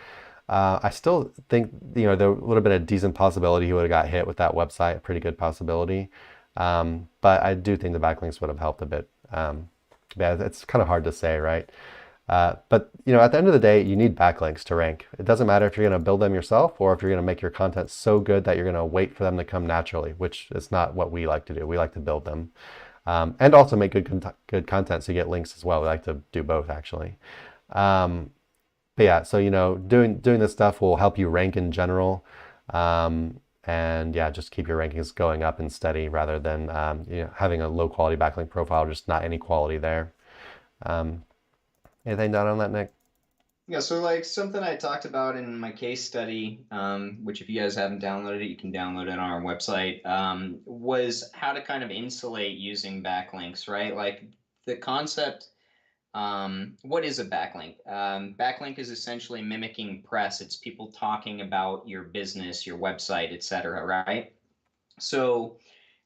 I still think there would have been a decent possibility he would have got hit with that website, a pretty good possibility. But I do think the backlinks would have helped a bit. Yeah, it's kind of hard to say, right? But at the end of the day, you need backlinks to rank. It doesn't matter if you're going to build them yourself or if you're going to make your content so good that you're going to wait for them to come naturally, which is not what we like to do. We like to build them, and also make good content so you get links as well. We like to do both, actually. But yeah, so doing this stuff will help you rank in general, and yeah, just keep your rankings going up and steady rather than having a low quality backlink profile, just not any quality there. Anything down on that, Nick? Yeah, so like something I talked about in my case study, which if you guys haven't downloaded it, you can download it on our website, was how to kind of insulate using backlinks, right? Like the concept, what is a backlink? Backlink is essentially mimicking press. It's people talking about your business, your website, etc., right? So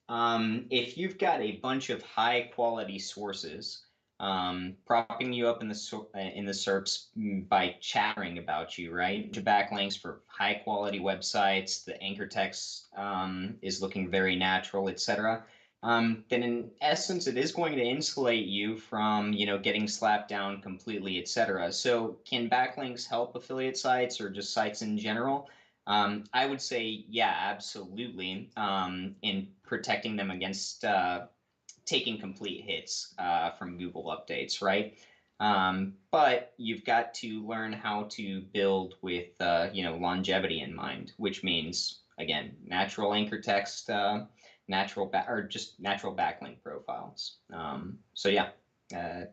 if you've got a bunch of high quality sources propping you up in the SERPs by chattering about you, right? To backlinks for high quality websites, the anchor text is looking very natural, etc. Then in essence, it is going to insulate you from getting slapped down completely, etc. So can backlinks help affiliate sites or just sites in general? I would say, yeah, absolutely, in protecting them against taking complete hits from Google updates, right? But you've got to learn how to build with longevity in mind, which means again natural anchor text, natural backlink profiles. So yeah, I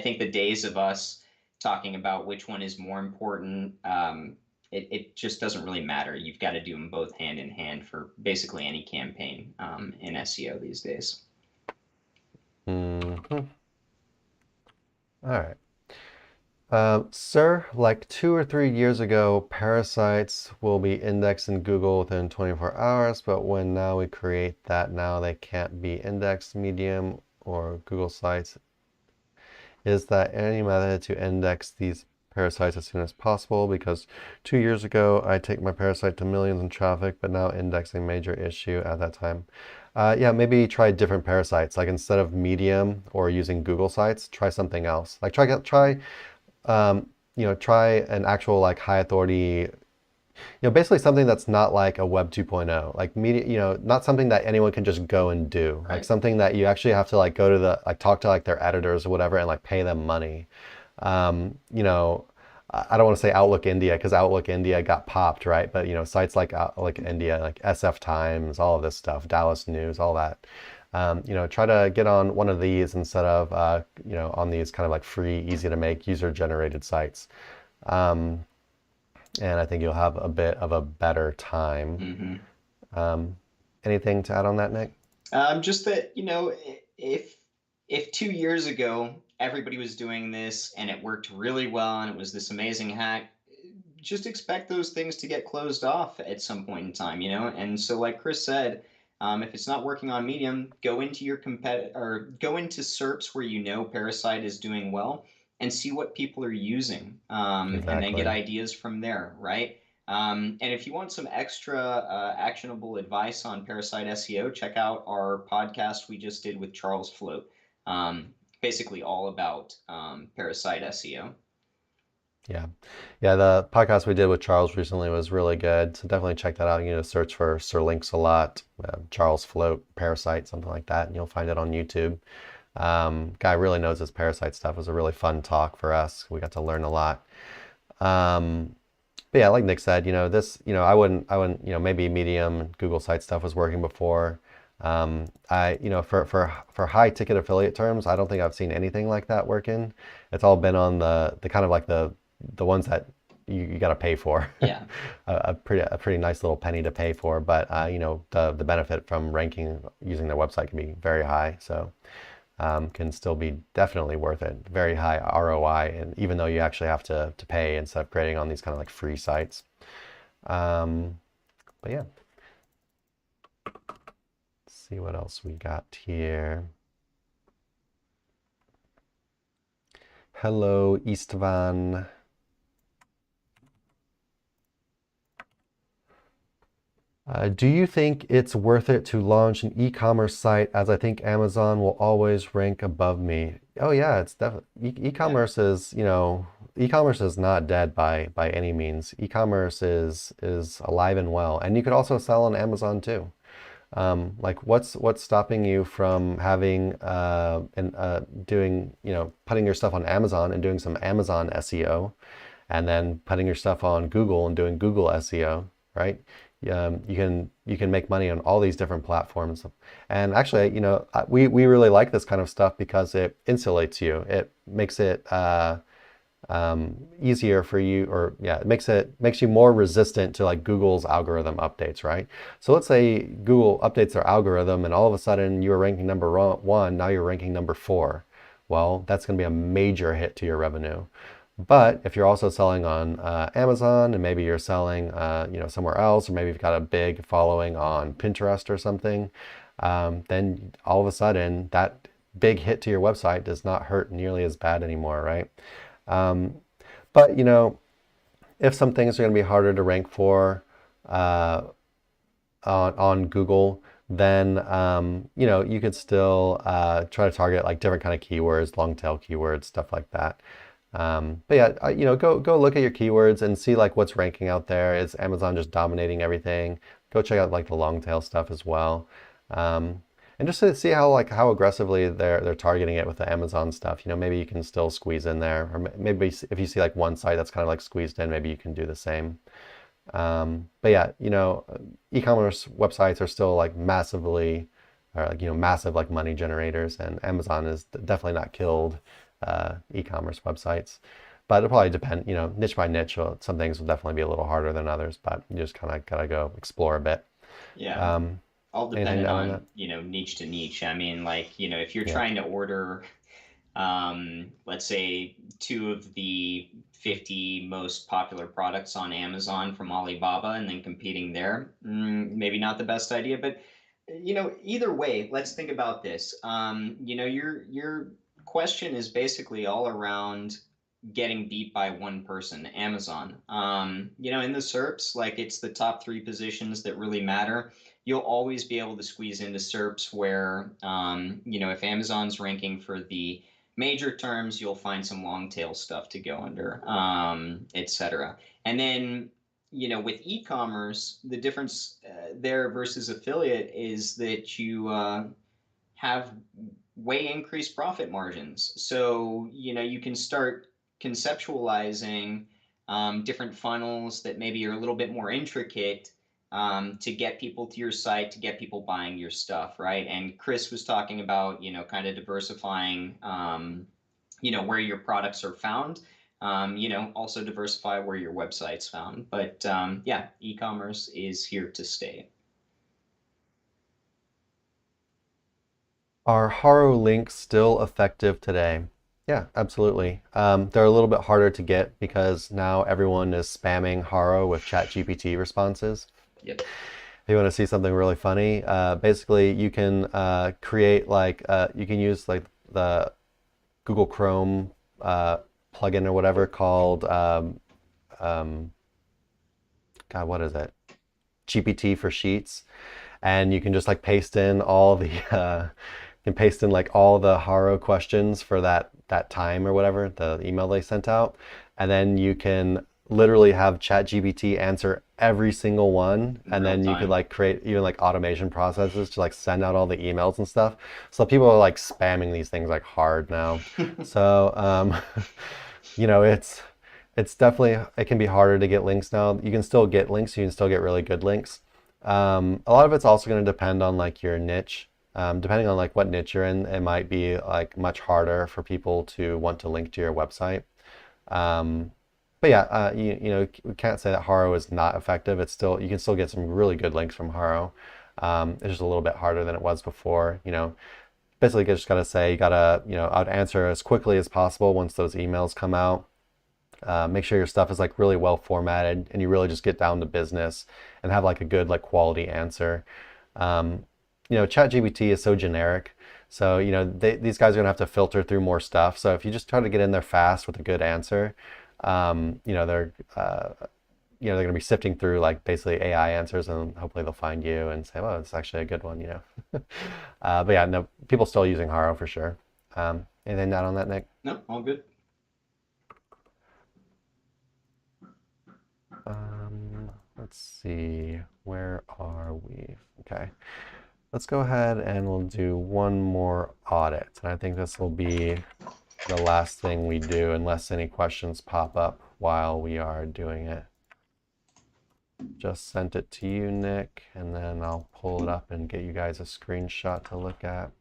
think the days of us talking about which one is more important, it just doesn't really matter. You've got to do them both hand in hand for basically any campaign in SEO these days. Mm-hmm. All right. Sir, like 2 or 3 years ago, parasites will be indexed in Google within 24 hours, but when now we create that, now they can't be indexed Medium or Google sites. Is that any method to index these parasites as soon as possible? Because 2 years ago, I take my parasite to millions in traffic, but now indexing major issue at that time. Yeah, maybe try different parasites. Like instead of Medium or using Google sites, try something else. Like try an actual like high authority, basically something that's not like a Web 2.0, like media, not something that anyone can just go and do, like something that you actually have to like go to talk to like their editors or whatever and like pay them money. I don't want to say Outlook India because Outlook India got popped, right? But sites like Outlook India, like SF Times, all of this stuff, Dallas News, all that. Try to get on one of these instead of on these kind of like free, easy to make, user-generated sites. And I think you'll have a bit of a better time. Mm-hmm. Anything to add on that, Nick? Just that if 2 years ago everybody was doing this and it worked really well and it was this amazing hack, just expect those things to get closed off at some point in time, And so, like Chris said, if it's not working on Medium, go into your go into SERPs where Parasite is doing well and see what people are using, and then get ideas from there, right? And if you want some extra actionable advice on Parasite SEO, check out our podcast we just did with Charles Float. Basically all about Parasite SEO. Yeah. The podcast we did with Charles recently was really good. So definitely check that out. You can just search for Sir Links-a-Lot, Charles Float, Parasite, something like that, and you'll find it on YouTube. Guy really knows his parasite stuff. It was a really fun talk for us. We got to learn a lot. But yeah, like Nick said, I wouldn't, maybe Medium, Google site stuff was working before. For high ticket affiliate terms, I don't think I've seen anything like that working. It's all been on the kind of like the ones that you got to pay for. Yeah. A pretty nice little penny to pay for, but you know, the benefit from ranking using their website can be very high, so can still be definitely worth it. Very high ROI, and even though you actually have to pay instead of creating on these kind of like free sites. But yeah, let's see what else we got here. Hello, Istvan. Do you think it's worth it to launch an e-commerce site, as I think Amazon will always rank above me? Oh yeah, it's definitely e-commerce is, you know, e-commerce is not dead by any means. E-commerce is alive and well, and you could also sell on Amazon too. Like what's stopping you from having doing, you know, putting your stuff on Amazon and doing some Amazon SEO, and then putting your stuff on Google and doing Google SEO, right? You can make money on all these different platforms. And actually, you know, we really like this kind of stuff because it insulates you. It makes it easier for you, or yeah, it makes you more resistant to like Google's algorithm updates, right? So let's say Google updates their algorithm and all of a sudden you were ranking number 1, now you're ranking number 4. Well, that's going to be a major hit to your revenue. But if you're also selling on Amazon, and maybe you're selling you know, somewhere else, or maybe you've got a big following on Pinterest or something, then all of a sudden that big hit to your website does not hurt nearly as bad anymore, right? But you know, if some things are going to be harder to rank for on Google, then you know, you could still try to target like different kind of keywords, long tail keywords, stuff like that. But yeah, you know, go look at your keywords and see like what's ranking out there. Is Amazon just dominating everything? Go check out like the long tail stuff as well. And just to see how aggressively they're targeting it with the Amazon stuff. You know, maybe you can still squeeze in there, or maybe if you see like one site that's kind of like squeezed in, maybe you can do the same. But yeah, you know, e-commerce websites are still like massively, or like, you know, massive like money generators, and Amazon has definitely not killed e-commerce websites. But it'll probably depend, you know, niche by niche. Some things will definitely be a little harder than others, but you just kind of gotta go explore a bit. Yeah. All Anything dependent down on that? on, you know, niche to niche. I mean, like, you know, if you're Yeah. trying to order, let's say 2 of the 50 most popular products on Amazon from Alibaba and then competing there, maybe not the best idea. But you know, either way, let's think about this. You know, your question is basically all around getting beat by one person, Amazon. You know, in the SERPs, like it's the top 3 positions that really matter. You'll always be able to squeeze into SERPs where, you know, if Amazon's ranking for the major terms, you'll find some long tail stuff to go under, etc. And then, you know, with e-commerce, the difference there versus affiliate is that you have way increased profit margins. So, you know, you can start conceptualizing different funnels that maybe are a little bit more intricate to get people to your site, to get people buying your stuff, right? And Chris was talking about, you know, kind of diversifying, you know, where your products are found. You know, also diversify where your website's found. But yeah, e-commerce is here to stay. Are Haro links still effective today? Yeah, absolutely. They're a little bit harder to get because now everyone is spamming Haro with ChatGPT responses. Yep. If you want to see something really funny, basically you can create like, you can use like the Google Chrome plugin or whatever called, God, what is it? GPT for Sheets. And you can just like paste in all the, you can paste in like all the Haro questions for that time or whatever, the email they sent out. And then you can literally have ChatGPT answer every single one, and then you could like create even like automation processes to like send out all the emails and stuff. So people are like spamming these things like hard now. So you know, it's definitely, it can be harder to get links now. You can still get links, you can still get really good links. A lot of it's also going to depend on like your niche. Depending on like what niche you're in, it might be like much harder for people to want to link to your website. But yeah, you know, we can't say that Haro is not effective. It's still, you can still get some really good links from Haro. It's just a little bit harder than it was before. You know, basically you just gotta say, you gotta, you know, I'd answer as quickly as possible once those emails come out. Make sure your stuff is like really well formatted and you really just get down to business and have like a good like quality answer. You know, ChatGPT is so generic. So, you know, these guys are gonna have to filter through more stuff. So if you just try to get in there fast with a good answer, you know, you know, they're gonna be sifting through like basically AI answers and hopefully they'll find you and say, well, it's actually a good one, you know. But yeah, no, people still using Haro for sure. Anything down on that, Nick? No, all good. Let's see, where are we? Okay, let's go ahead and we'll do one more audit. And I think this will be the last thing we do unless any questions pop up while we are doing it. Just sent it to you, Nick, and then I'll pull it up and get you guys a screenshot to look at.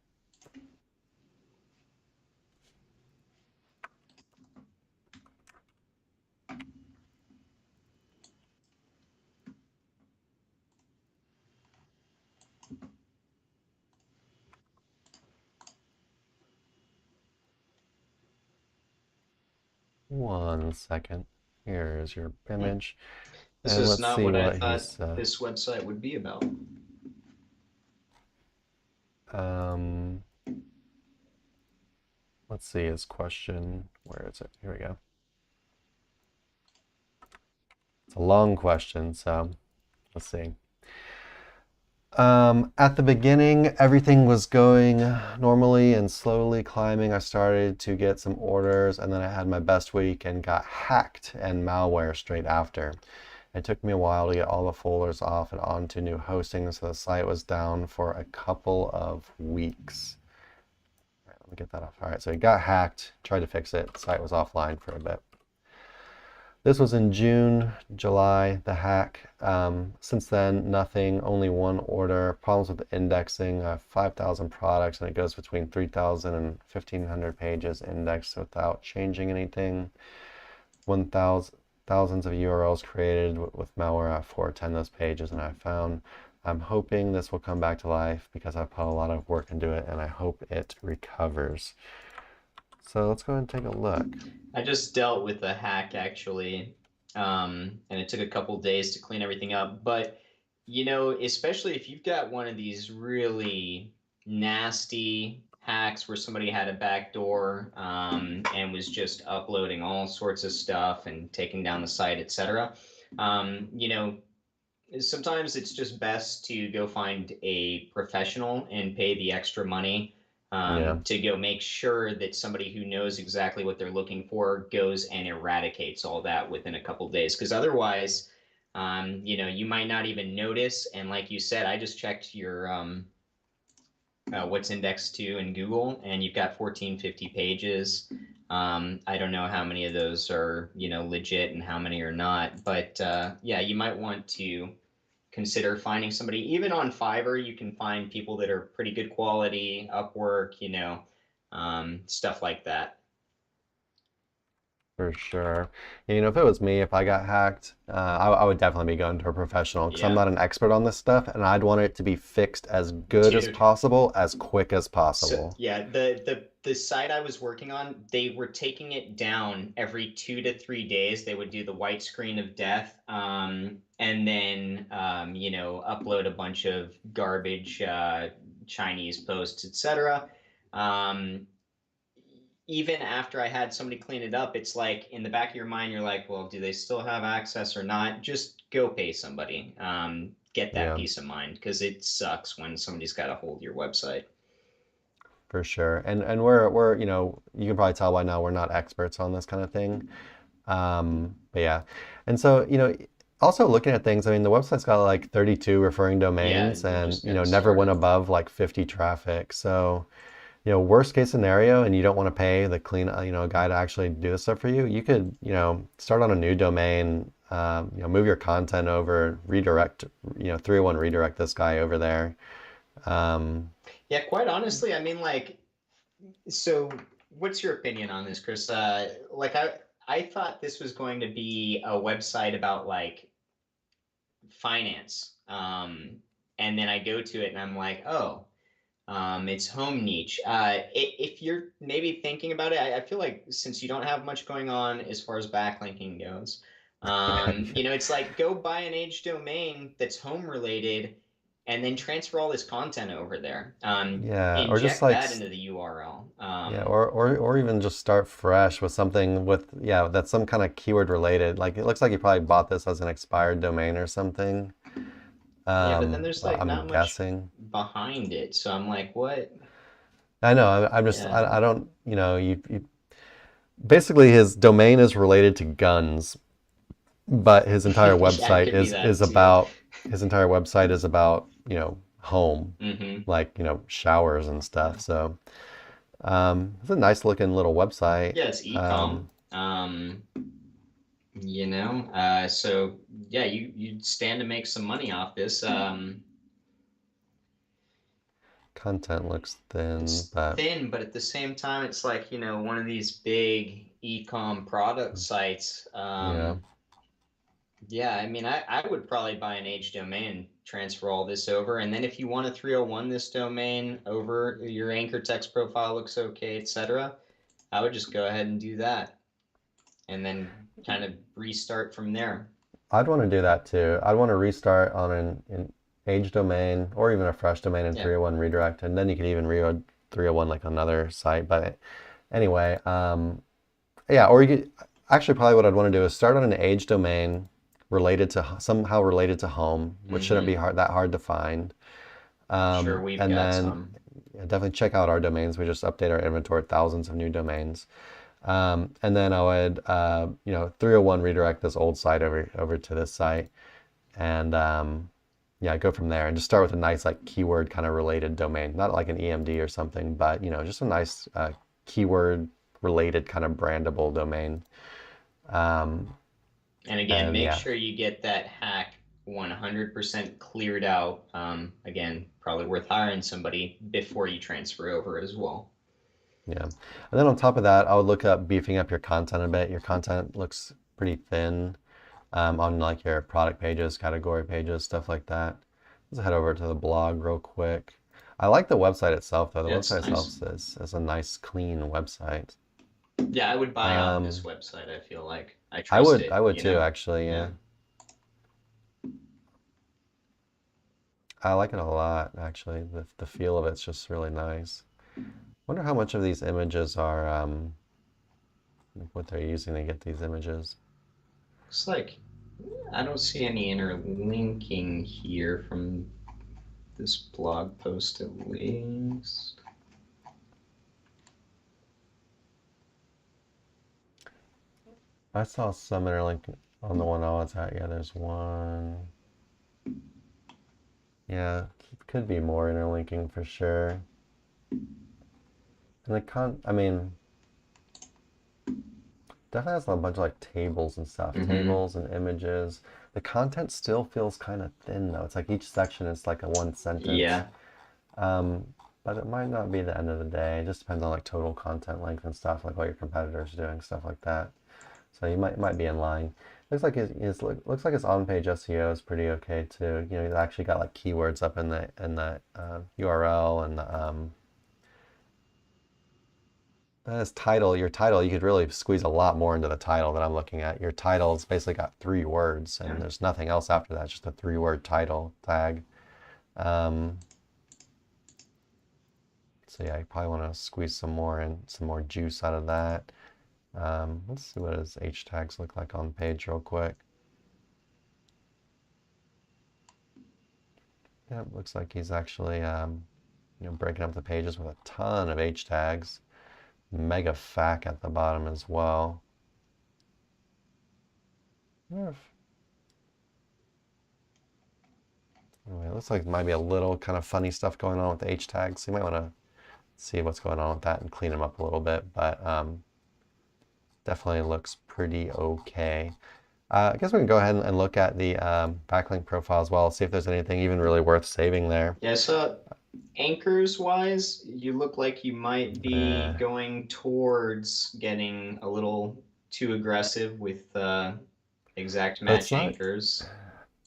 One second. Here's your image. This And is let's not see what I what he thought said. this website would be about. Let's see his question. Where is it? Here we go. It's a long question, so let's see. At the beginning, everything was going normally and slowly climbing. I started to get some orders, and then I had my best week and got hacked and malware straight after. It took me a while to get all the folders off and onto new hosting, so the site was down for a couple of weeks. All right, let me get that off. All right, so it got hacked, tried to fix it, the site was offline for a bit. This was in June, July, the hack. Since then, nothing, only one order. Problems with the indexing. I have 5,000 products and it goes between 3,000 and 1,500 pages indexed without changing anything. 1,000 thousands of URLs created with malware at 410 those pages, and I found. I'm hoping this will come back to life because I put a lot of work into it and I hope it recovers. So let's go ahead and take a look. I just dealt with a hack actually, and it took a couple days to clean everything up. But you know, especially if you've got one of these really nasty hacks where somebody had a backdoor and was just uploading all sorts of stuff and taking down the site, etc. You know, sometimes it's just best to go find a professional and pay the extra money Yeah, to go make sure that somebody who knows exactly what they're looking for goes and eradicates all that within a couple days. Because otherwise, you know, you might not even notice. And like you said, I just checked your what's indexed to in Google, and you've got 1450 pages. I don't know how many of those are, you know, legit and how many are not, but yeah, you might want to consider finding somebody. Even on Fiverr, you can find people that are pretty good quality, Upwork, you know, stuff like that. for sure. You know, if it was me, if I got hacked, I would definitely be going to a professional because I'm Yeah. not an expert on this stuff, and I'd want it to be fixed as good as Dude. possible, as quick as So possible. yeah, the site I was working on, they were taking it down every 2 to 3 days. They would do the white screen of death, and then you know, upload a bunch of garbage Chinese posts, etc. Um, Even after I had somebody clean it up, it's like in the back of your mind, you're like, well, do they still have access or not? Just go pay somebody. Get that Yeah, peace of mind because it sucks when somebody's got a hold of your website. for sure. And we're you know, you can probably tell by now we're not experts on this kind of thing. But yeah, and so you know, also looking at things, I mean, the website's got like 32 referring Yeah, domains, we're and just you know, getting never went started. above like 50 traffic. So you know, worst case scenario, and you don't want to pay the clean, you know, guy to actually do this stuff for you, you could, you know, start on a new domain, you know, move your content over, redirect, you know, 301 redirect this guy over there. Um, Yeah, quite honestly, I mean, like, so what's your opinion on this, Chris? Like, I thought this was going to be a website about like finance. And then I go to it and I'm like, oh, it's home niche. If you're maybe thinking about it, I feel like since you don't have much going on as far as backlinking goes, it's like go buy an age domain that's home related and then transfer all this content over there. Yeah, or just Inject like that into the URL. yeah, or even just start fresh with something with yeah, that's some kind of keyword related. Like it looks like you probably bought this as an expired domain or something. Yeah, but then there's like I'm not much guessing. behind it. So I'm like, what? I know. I'm just. Yeah. I don't. You basically his domain is related to guns, but his entire Yeah, it website could be is that too. about his entire website is about home, Hmm. like showers and stuff. So it's a nice looking little website. Yeah, it's ecom. So yeah, you stand to make some money off this. Content looks thin, It's but thin, but at the same time, it's like, one of these big ecom product sites. yeah. Yeah, I mean, I would probably buy an age domain, transfer all this over, and then if you want to 301 this domain over, your anchor text profile looks okay, etc., I would just go ahead and do that, and then kind of restart from there. I'd want to do that too. I'd want to restart on an age domain or even a fresh domain in Yeah. 301 redirect, and then you could even reload 301 like another site. But anyway, yeah, or you could actually probably what I'd want to do is start on an age domain related to somehow related to home, which shouldn't be Mm-hmm. that hard to find. Sure, we've And got then some. yeah, definitely check out our domains. We just update our inventory, thousands of new domains. And then I would, 301 redirect this old site over to this site, and yeah, go from there and just start with a nice like keyword kind of related domain, not like an EMD or something, but just a nice keyword related kind of brandable domain. Um, And again, and make yeah, sure you get that hack 100% cleared out. Again, probably worth hiring somebody before you transfer over as well. yeah. And then on top of that, I would look up beefing up your content a bit. Your content looks pretty thin on like your product pages, category pages, stuff like that. Let's head over to the blog real quick. I like the website itself though. The Yeah, it's website itself nice. is a nice, clean website. Yeah, I would buy off this Um, website. I feel like I trust I it, would too, actually. Yeah. Yeah, I like it a lot. Actually, the feel of it's just really nice. Wonder how much of these images are what they're using to get these images. Looks like I don't see any interlinking here from this blog post at least. I saw some interlink on the one I was at. Yeah, there's one. Yeah, could be more interlinking for sure. And I mean, definitely has a bunch of like tables and stuff, Mm-hmm. tables and images. The content still feels kind of thin though. It's like each section is like a one sentence. Yeah. Um, but it might not be the end of the day. It just depends on like total content length and stuff, like what your competitors are doing, stuff like that. So you might be in line. Looks like looks like his on-page SEO is pretty okay too. He's actually got like keywords up in the URL and his title. Your title, you could really squeeze a lot more into the title that I'm looking at. Your title's basically got 3 words, Yeah. and there's nothing else after that. Just a 3-word title tag. Um, so yeah, you probably want to squeeze some more juice out of that. Let's see what his H tags look like on page real quick. Yeah, it looks like he's actually breaking up the pages with a ton of H tags. Mega FAQ at the bottom as well. Anyway, it looks like there might be a little kind of funny stuff going on with the H tags. So you might want to see what's going on with that and clean them up a little bit. But definitely looks pretty okay. I guess we can go ahead and look at the backlink profile as well, see if there's anything even really worth saving there. Yeah, so anchors wise, you look like you might be going towards getting a little too aggressive with exact But it's match not, anchors.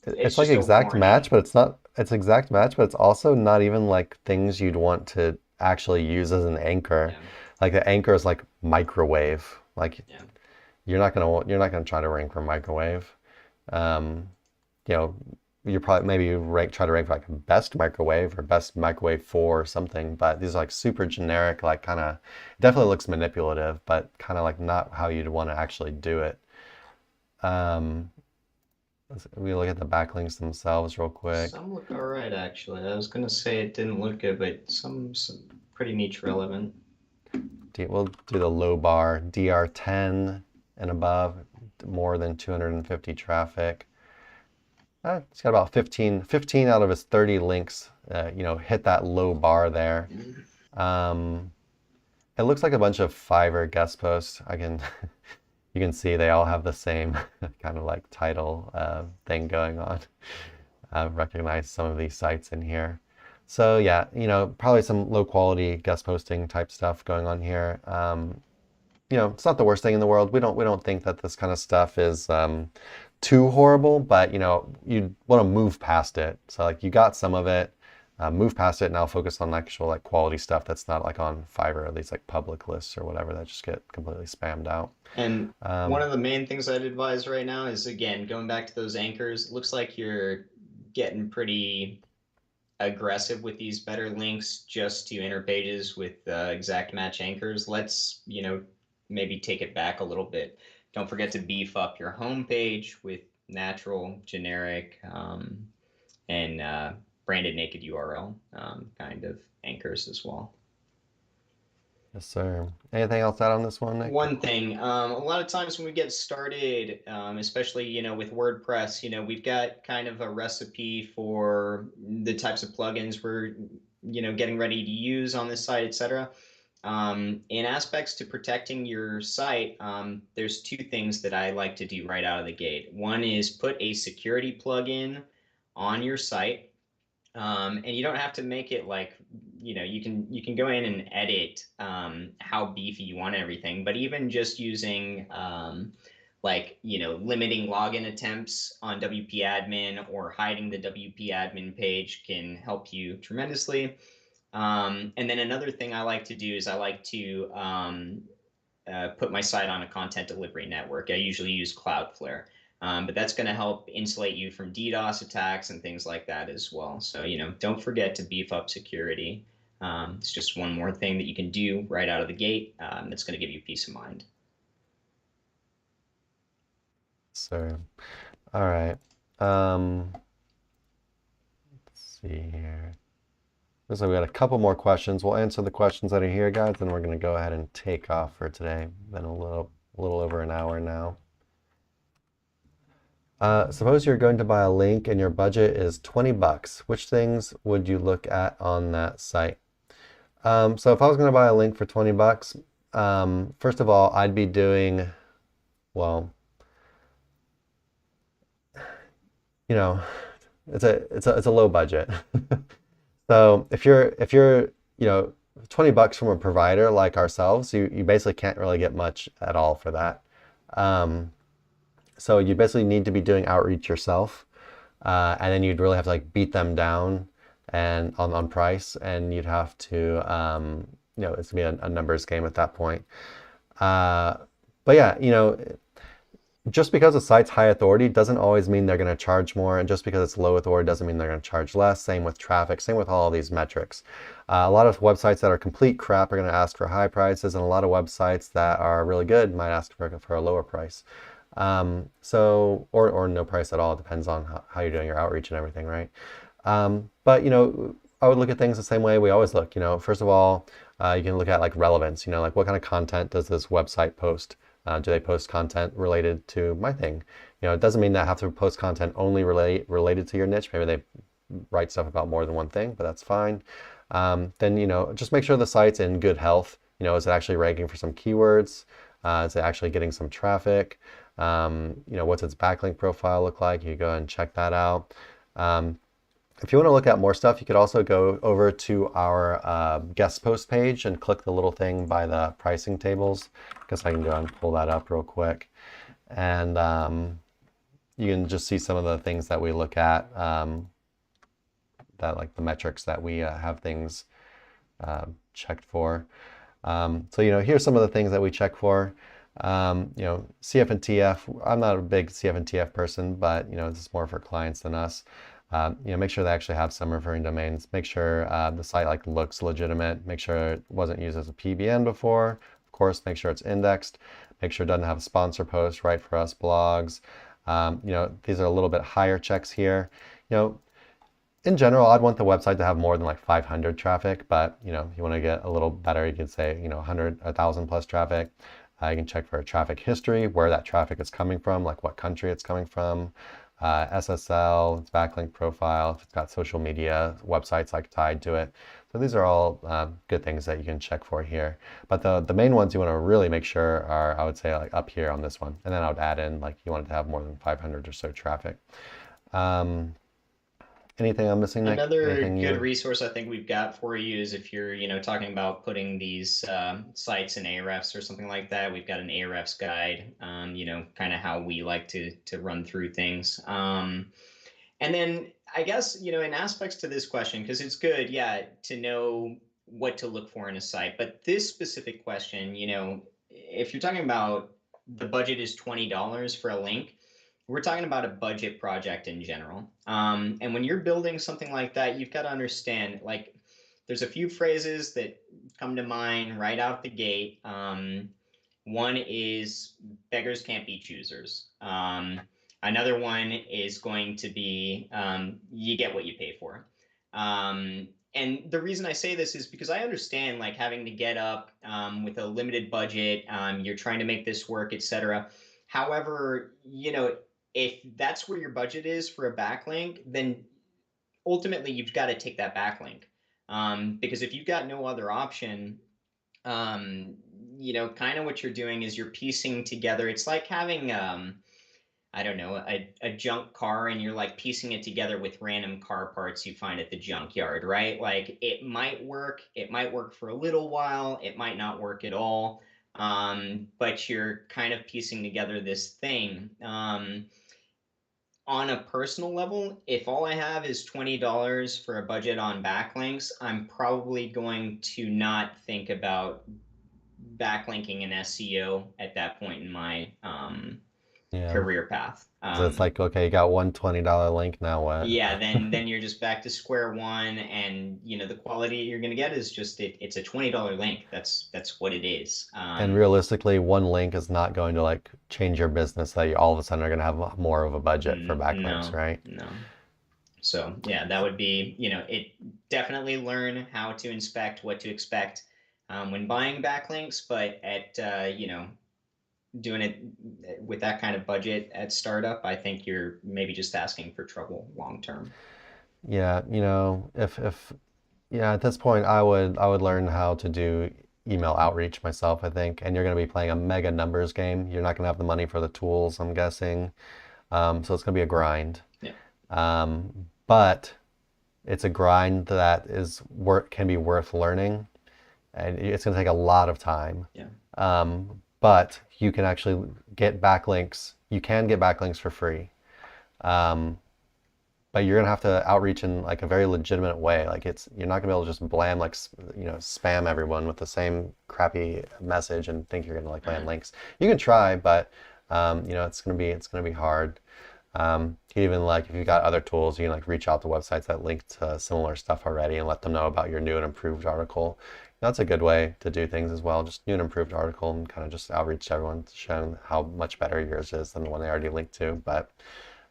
It's it's like just a exact match, warning. but it's not, it's exact match, but it's also not even like things you'd want to actually use as an anchor. Yeah, Like the anchor is like microwave. Like yeah. you're not gonna try to rank for microwave. Um, you know, you probably maybe try to rank for like best microwave or best microwave for or something, but these are like super generic, like kind of definitely looks manipulative, but kind of like not how you'd want to actually do it. Um, we look at the backlinks themselves real quick. Some look all right, actually. I was gonna say it didn't look good, but some pretty niche relevant. We'll do the low bar, DR10 and above, more than 250 traffic. It's got about 15 out of his 30 links, hit that low bar there. Um, it looks like a bunch of Fiverr guest posts. You can see they all have the same kind of like title thing going on. I recognize some of these sites in here. So yeah, probably some low quality guest posting type stuff going on here. It's not the worst thing in the world. We don't think that this kind of stuff is too horrible, but you want to move past it. So like you got some of it, move past it. Now focus on actual like quality stuff that's not like on Fiverr, at least like public lists or whatever that just get completely spammed out. And one of the main things I'd advise right now is, again, going back to those anchors. Looks like you're getting pretty aggressive with these better links just to enter pages with exact match anchors. Let's, maybe take it back a little bit. Don't forget to beef up your homepage with natural, generic, and branded naked URL kind of anchors as well. Yes, sir. Anything else out on this one, Nick? One thing, a lot of times when we get started, especially, with WordPress, we've got kind of a recipe for the types of plugins we're, getting ready to use on this site, etc. In aspects to protecting your site, there's two things that I like to do right out of the gate. One is put a security plugin on your site. And you don't have to make it like, you can go in and edit how beefy you want everything, but even just using limiting login attempts on WP admin or hiding the WP admin page can help you tremendously. And then another thing I like to do is I like to put my site on a content delivery network. I usually use Cloudflare. But that's going to help insulate you from DDoS attacks and things like that as well. So, don't forget to beef up security. It's just one more thing that you can do right out of the gate that's going to give you peace of mind. So, all right. Let's see here. Looks like we got a couple more questions. We'll answer the questions that are here, guys, then we're going to go ahead and take off for today. Been a little over an hour now. Suppose you're going to buy a link and your budget is 20 bucks. Which things would you look at on that site? So if I was going to buy a link for 20 bucks, first of all, I'd be doing, well, it's a low budget. So if you're 20 bucks from a provider like ourselves, you basically can't really get much at all for that. So you basically need to be doing outreach yourself, and then you'd really have to like beat them down and on price, and you'd have to it's gonna be a numbers game at that point. But yeah, just because a site's high authority doesn't always mean they're going to charge more, and just because it's low authority doesn't mean they're going to charge less. Same with traffic, same with all of these metrics. A lot of websites that are complete crap are going to ask for high prices, and a lot of websites that are really good might ask for a lower price. Or no price at all. It depends on how you're doing your outreach and everything, right? But I would look at things the same way we always look. First of all, you can look at like relevance. Like what kind of content does this website post? Do they post content related to my thing? It doesn't mean that I have to post content only related to your niche. Maybe they write stuff about more than one thing, but that's fine. Then, just make sure the site's in good health. Is it actually ranking for some keywords? Is it actually getting some traffic? What's its backlink profile look like? You go and check that out. If you want to look at more stuff, you could also go over to our guest post page and click the little thing by the pricing tables. I guess I can go and pull that up real quick. And you can just see some of the things that we look at, that like the metrics that we have things checked for. So, here's some of the things that we check for. CF and TF, I'm not a big CF and TF person, but, this is more for clients than us. Make sure they actually have some referring domains. Make sure the site looks legitimate. Make sure it wasn't used as a PBN before. Of course, make sure it's indexed. Make sure it doesn't have a sponsor post, right for us blogs. These are a little bit higher checks here. In general, I'd want the website to have more than 500 traffic, but you want to get a little better, you could say 100, 1,000 plus traffic. You can check for a traffic history, where that traffic is coming from, like what country it's coming from. SSL, its backlink profile, if it's got social media websites tied to it. So these are all good things that you can check for here. But the main ones you want to really make sure are, I would say, up here on this one. And then I would add in you want it to have more than 500 or so traffic. Anything I'm missing, Nick? Another Anything good resource I think we've got for you is if you're, talking about putting these sites in Ahrefs or something like that. We've got an Ahrefs guide, kind of how we like to run through things. And then I guess, in aspects to this question, because it's good, to know what to look for in a site. But this specific question, if you're talking about the budget is $20 for a link, we're talking about a budget project in general. And when you're building something like that, you've got to understand, there's a few phrases that come to mind right out the gate. One is beggars can't be choosers. Another one is going to be you get what you pay for. And the reason I say this is because I understand having to get up with a limited budget, you're trying to make this work, etc. However, if that's where your budget is for a backlink, then ultimately you've got to take that backlink. Because if you've got no other option, kind of what you're doing is you're piecing together. It's like having, I don't know, a junk car, and you're piecing it together with random car parts you find at the junkyard, right? It might work for a little while, it might not work at all. But you're kind of piecing together this thing. On a personal level, if all I have is $20 for a budget on backlinks, I'm probably going to not think about backlinking an SEO at that point in my career path. So it's okay, you got one $20 link, now what? Yeah, then you're just back to square one, and the quality you're going to get is just it's a $20 link. That's what it is. And realistically, one link is not going to change your business that you all of a sudden are going to have more of a budget for backlinks, right? No. So yeah, that would be, it definitely learn how to inspect what to expect when buying backlinks, but at doing it with that kind of budget at startup, I think you're maybe just asking for trouble long term. Yeah, if at this point I would learn how to do email outreach myself, I think. And you're going to be playing a mega numbers game. You're not going to have the money for the tools, I'm guessing. So it's going to be a grind. Yeah. But it's a grind that can be worth learning, and it's going to take a lot of time. Yeah. But you can actually get backlinks. You can get backlinks for free. But you're gonna have to outreach in a very legitimate way. You're not gonna be able to just blam spam everyone with the same crappy message and think you're gonna land links. You can try, but it's gonna be hard. Even if you've got other tools, you can reach out to websites that link to similar stuff already and let them know about your new and improved article. That's a good way to do things as well. Just new and improved article and kind of just outreach to everyone, showing how much better yours is than the one they already linked to. But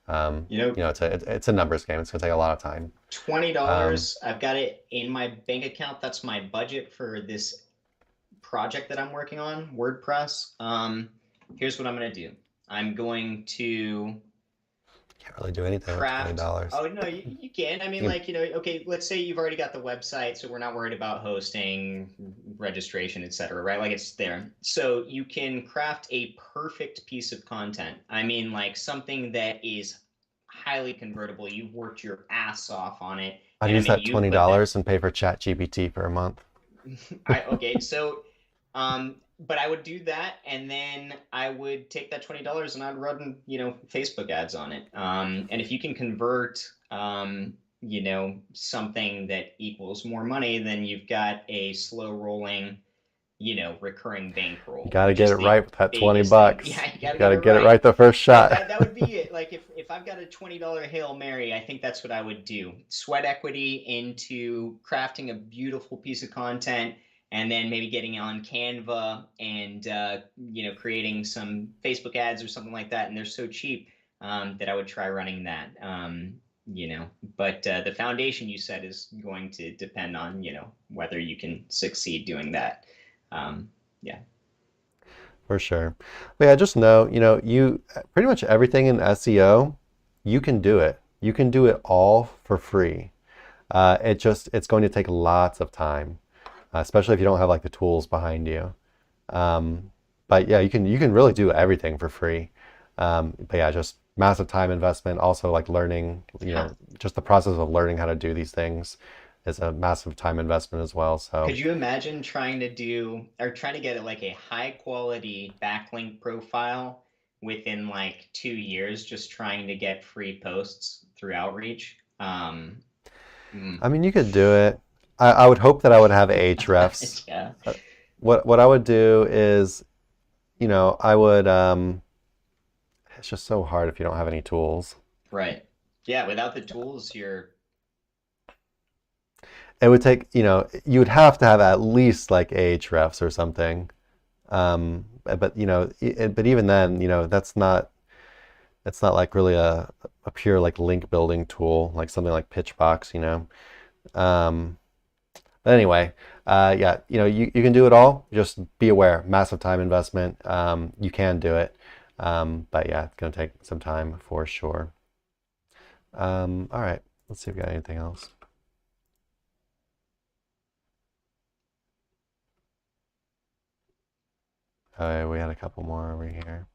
it's a numbers game. It's gonna take a lot of time. $20. I've got it in my bank account. That's my budget for this project that I'm working on, WordPress. Here's what I'm gonna do. I'm going to can't really do anything with $20. Oh no, you can. I mean, okay, let's say you've already got the website, so we're not worried about hosting, registration, etc. Right? It's there. So you can craft a perfect piece of content. I mean, something that is highly convertible. You've worked your ass off on it. I'd And I use mean, that you've put $20 and pay for ChatGPT for a month. okay, so but I would do that, and then I would take that $20 and I'd run, Facebook ads on it. And if you can convert, something that equals more money, then you've got a slow rolling, recurring You bankroll, got to which get is it the right with that 20 biggest thing. bucks. Yeah, you You gotta got get to it get it right. right the first That shot. that that would be it. Like if I've got a $20 Hail Mary, I think that's what I would do. Sweat equity into crafting a beautiful piece of content, and then maybe getting on Canva and creating some Facebook ads or something like that. And they're so cheap that I would try running that. But the foundation you said is going to depend on whether you can succeed doing that. Yeah. For sure. But yeah, just know, you pretty much everything in SEO, you can do it. You can do it all for free. It's going to take lots of time, especially if you don't have like the tools behind you. But yeah, you can really do everything for free. But yeah, just massive time investment. Also like learning, just the process of learning how to do these things is a massive time investment as well. So Could you imagine trying to get like a high quality backlink profile within like 2 years, just trying to get free posts through outreach? Mm. I mean, you could do it. I would hope that I would have Ahrefs. Yeah, What I would do is, I would, it's just so hard if you don't have any tools. right. Yeah, without the tools, It would take, you would have to have at least like Ahrefs or something. But even then, that's not like really a pure like link building tool, like something like Pitchbox. Um, but anyway, yeah, you can do it all. Just be aware, massive time investment. You can do it. But yeah, it's gonna take some time for sure. All right, let's see if we got anything else. We had a couple more over here.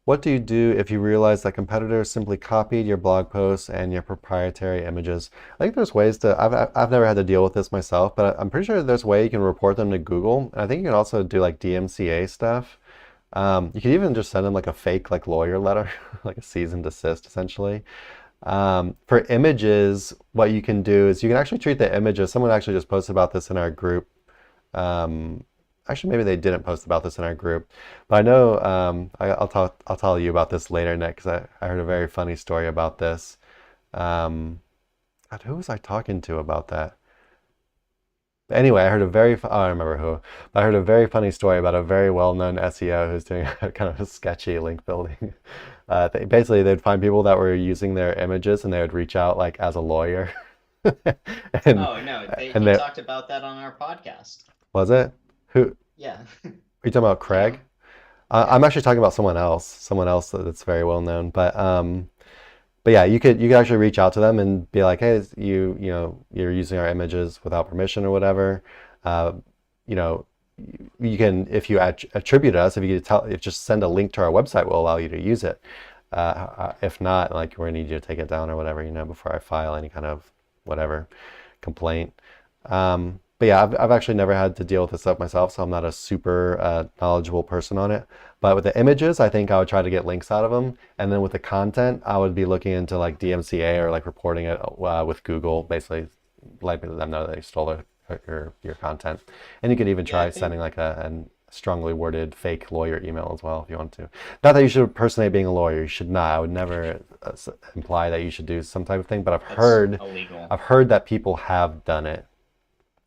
What do you do if you realize that competitors simply copied your blog posts and your proprietary images? I think there's ways to, I've never had to deal with this myself, but I'm pretty sure there's a way you can report them to Google. And I think you can also do like DMCA stuff. You could even just send them like a fake like lawyer letter, like a cease and desist essentially. For images, what you can do is you can actually treat the images. Someone actually just posted about this in our group. Actually, maybe they didn't post about this in our group, but I know I'll tell you about this later, Nick, because I heard a very funny story about this. God, who was I talking to about that? But anyway, I heard oh, I don't remember who, but I heard a very funny story about a very well-known SEO who's doing a kind of a sketchy link building. Basically, they'd find people that were using their images, and they would reach out like as a lawyer. and oh no, and he they talked about that on our podcast. was it who? Yeah, Are you talking about yeah, Craig? yeah. I'm actually talking about someone else that's very well known. But yeah, you could actually reach out to them and be like, hey, you're using our images without permission or whatever. You know, you can if you attribute us, if just send a link to our website, will allow you to use it. If not, like we're gonna need you to take it down or whatever, before I file any kind of whatever complaint. But yeah, I've actually never had to deal with this stuff myself, so I'm not a super knowledgeable person on it. But with the images, I think I would try to get links out of them. And then with the content, I would be looking into like DMCA or like reporting it with Google, basically letting them know that they stole your content. And you could even Yeah, I try think sending like a strongly worded fake lawyer email as well if you want to. Not that you should impersonate being a lawyer. You should not. I would never imply that you should do some type of thing. But that's illegal. I've heard that people have done it.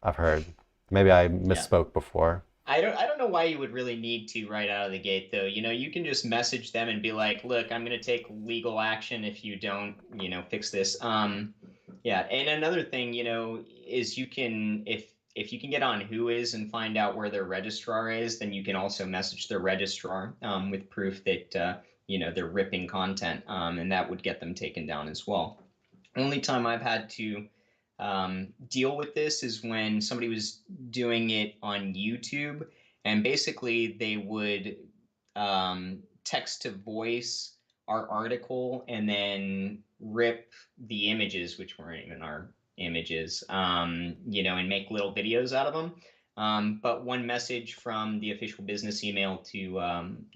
I've heard. Maybe I Yeah. misspoke before. I don't know why you would really need to right out of the gate though. You can just message them and be like, "Look, I'm going to take legal action if you don't, fix this." Yeah, and another thing, is if you can get on Whois and find out where their registrar is, then you can also message their registrar with proof that they're ripping content, and that would get them taken down as well. Only time I've had to deal with this is when somebody was doing it on YouTube And basically they would text to voice our article and then rip the images, which weren't even our images, you know, and make little videos out of them. But one message from the official business email to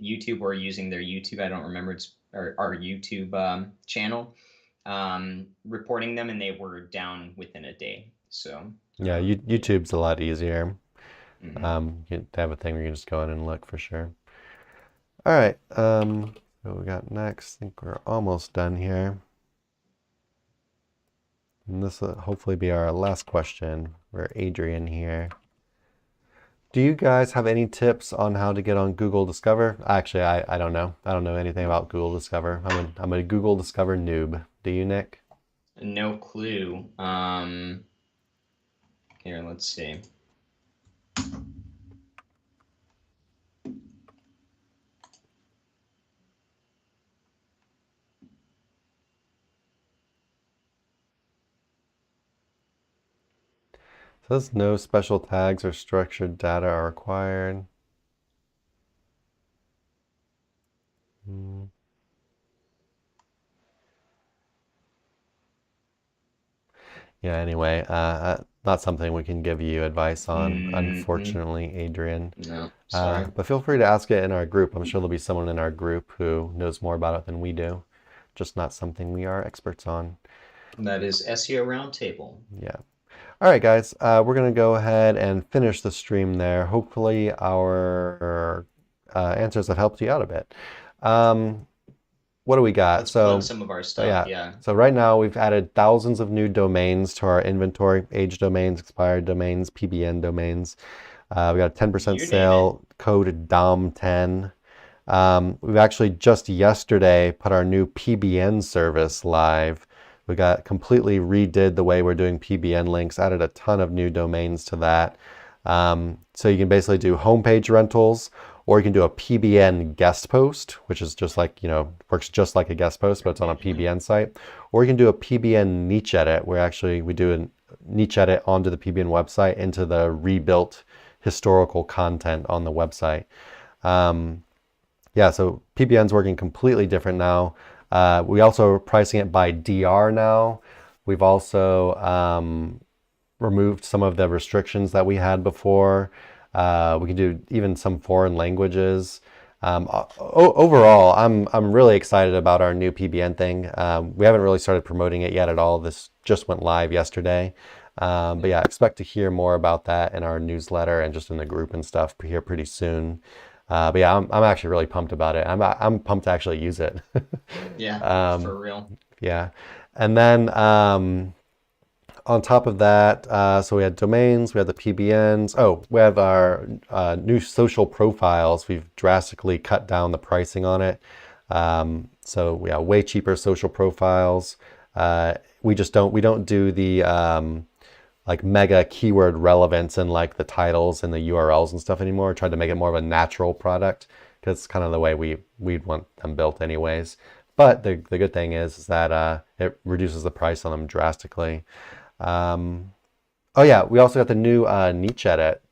YouTube, or using their YouTube, I don't remember, it's our YouTube channel, reporting them, and they were down within a day. So Yeah, YouTube's a lot easier. mhm. You have a thing where you can just go in and look for sure. All right, what we got next? I think we're almost done here. And this will hopefully be our last question. We're Adrian here. Do you guys have any tips on how to get on Google Discover? Actually, I don't know. I don't know anything about Google Discover. I'm a Google Discover noob. Do you, Nick? No clue. Here, let's see. Says no special tags or structured data are required. Yeah, anyway, not something we can give you advice on, Mm-hmm. unfortunately, Adrian. No, sorry. But feel free to ask it in our group. I'm sure there'll be someone in our group who knows more about it than we do. Just not something we are experts on. That is SEO Roundtable. Yeah. All right, guys, we're going to go ahead and finish the stream there. Hopefully our answers have helped you out a bit. What do we got? Let's plug some of our stuff. Yeah. So right now we've added thousands of new domains to our inventory: age domains, expired domains, PBN domains. We got a 10% You name sale, code DOM10. We've actually just yesterday put our new PBN service live. We got completely redid the way we're doing PBN links, added a ton of new domains to that. So you can basically do homepage rentals, or you can do a PBN guest post, which is just like, works just like a guest post, but it's on a PBN site. Or you can do a PBN niche edit, where actually we do a niche edit onto the PBN website into the rebuilt historical content on the website. Yeah, so PBN's working completely different now. We also are pricing it by DR now. We've also removed some of the restrictions that we had before. We can do even some foreign languages. Overall, I'm really excited about our new PBN thing. We haven't really started promoting it yet at all. This just went live yesterday. But yeah, expect to hear more about that in our newsletter and just in the group and stuff here pretty soon. But yeah, I'm actually really pumped about it. I'm pumped to actually use it. Yeah, for real. Yeah. And then on top of that, so we had domains, we had the PBNs. Oh, we have our new social profiles. We've drastically cut down the pricing on it. So we have way cheaper social profiles. We don't do the like mega keyword relevance and like the titles and the URLs and stuff anymore. Tried to make it more of a natural product, because it's kind of the way we'd want them built anyways. But the good thing is that it reduces the price on them drastically. Oh yeah, we also got the new niche edit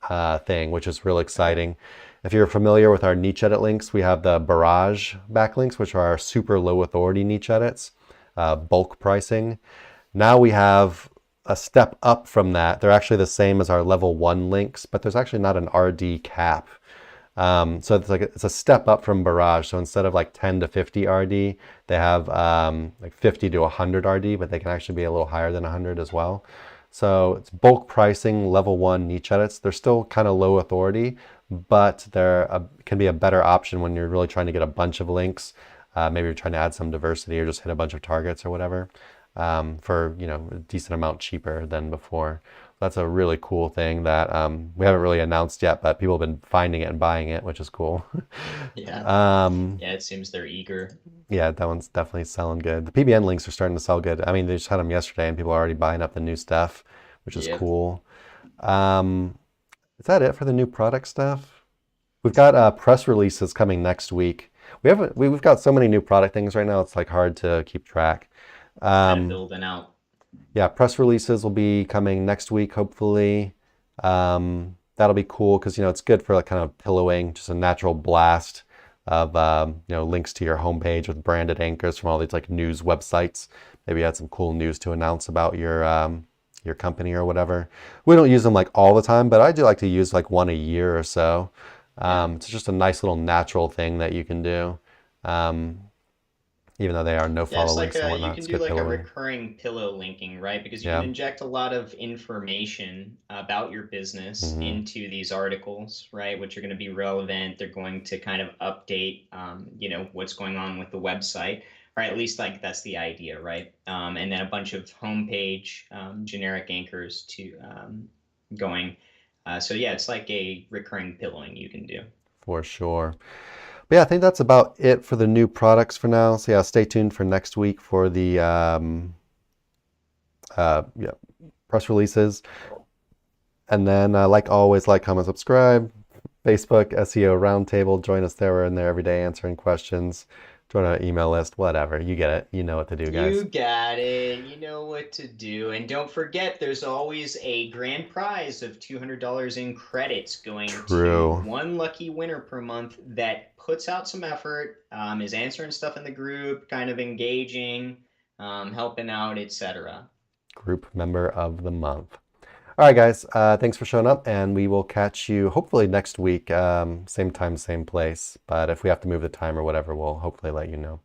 thing, which is real exciting. If you're familiar with our niche edit links, we have the barrage backlinks, which are our super low authority niche edits, bulk pricing. Now we have a step up from that. They're actually the same as our level 1 links, but there's actually not an RD cap. So it's a step up from barrage. So instead of like 10 to 50 RD, they have like 50 to 100 RD, but they can actually be a little higher than 100 as well. So it's bulk pricing, level 1 niche edits. They're still kind of low authority, but can be a better option when you're really trying to get a bunch of links. Maybe you're trying to add some diversity or just hit a bunch of targets or whatever, for a decent amount cheaper than before. That's a really cool thing that we haven't really announced yet, but people have been finding it and buying it, which is cool. Yeah. Yeah, it seems they're eager. Yeah, that one's definitely selling good. The PBN links are starting to sell good. I mean, they just had them yesterday and people are already buying up the new stuff, which is Yep. cool. Is that it for the new product stuff? We've got press releases coming next week. We've got so many new product things right now, it's like hard to keep track. Kind of building out. Yeah, press releases will be coming next week, hopefully. that'll be cool because, you know, it's good for like kind of pillowing, just a natural blast of, you know, links to your homepage with branded anchors from all these like news websites. Maybe you had some cool news to announce about your company or whatever. We don't use them like all the time, but I do like to use like one a year or so. It's just a nice little natural thing that you can do. Even though they are no Yeah, follow it's like links and you whatnot, can it's do good like a pillowing. recurring pillow linking, right? Because you can Yeah. inject a lot of information about your business Hmm. into these articles, right? Which are going to be relevant. They're going to kind of update, what's going on with the website, or at least like that's the idea, right? And then a bunch of homepage generic anchors to going. So yeah, it's like a recurring pillowing you can do. For sure. But yeah, I think that's about it for the new products for now. So yeah, stay tuned for next week for the yeah, press releases. And then, like always, like, comment, subscribe. Facebook, SEO Roundtable. Join us there. We're in there every day answering questions. Join our email list, whatever. You get it. You know what to do, You guys. got it. You know what to do. And don't forget, there's always a grand prize of $200 in credits going to True. one lucky winner per month that puts out some effort, is answering stuff in the group, kind of engaging, helping out, etc. Group member of the month. All right, guys. Thanks for showing up, and we will catch you hopefully next week. Same time, same place. But if we have to move the time or whatever, we'll hopefully let you know.